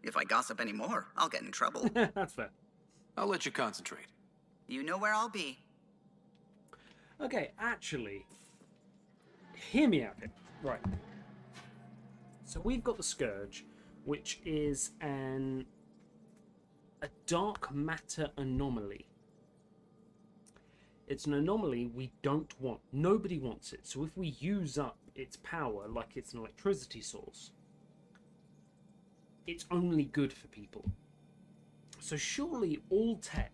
I: If I gossip anymore, I'll get in trouble.
A: That's fair.
H: I'll let you concentrate.
I: You know where I'll be.
A: Okay, actually, hear me out here. Right. So we've got the Scourge, which is a dark matter anomaly. It's an anomaly we don't want. Nobody wants it. So if we use up its power like it's an electricity source, it's only good for people. So surely all tech,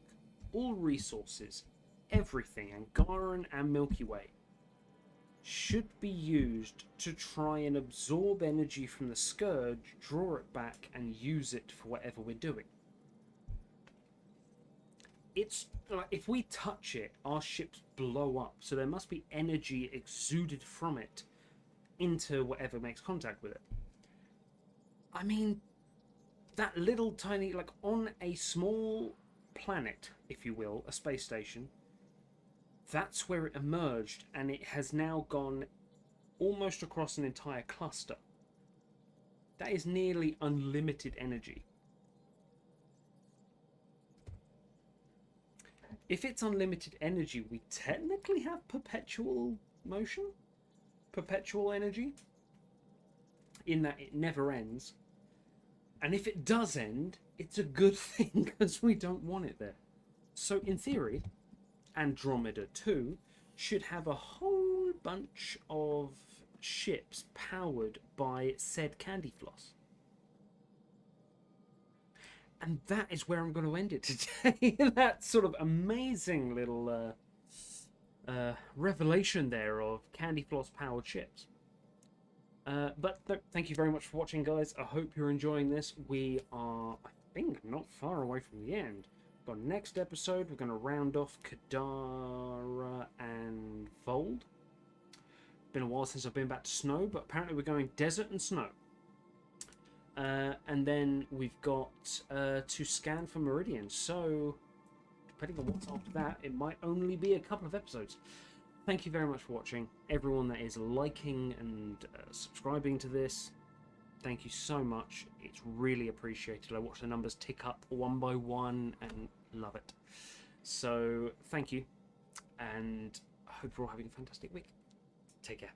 A: all resources, everything, Angaran and Milky Way, should be used to try and absorb energy from the Scourge, draw it back, and use it for whatever we're doing. It's like if we touch it, our ships blow up, so there must be energy exuded from it into whatever makes contact with it. I mean, that little tiny, like on a small planet, if you will, a space station, that's where it emerged, and it has now gone almost across an entire cluster. That is nearly unlimited energy. If it's unlimited energy, we technically have perpetual motion? Perpetual energy? In that it never ends. And if it does end, it's a good thing because we don't want it there. So in theory, Andromeda 2 should have a whole bunch of ships powered by said candy floss. And that is where I'm going to end it today. That sort of amazing little revelation there of candy floss powered ships. But thank you very much for watching, guys. I hope you're enjoying this. We are, I think, not far away from the end. But next episode, we're going to round off Kadara and Vold. Been a while since I've been back to snow, but apparently we're going desert and snow. And then we've got to scan for meridians. So, depending on what's after that, it might only be a couple of episodes. Thank you very much for watching. Everyone that is liking and subscribing to this, thank you so much. It's really appreciated. I watch the numbers tick up one by one and love it. So, thank you. And I hope you're all having a fantastic week. Take care.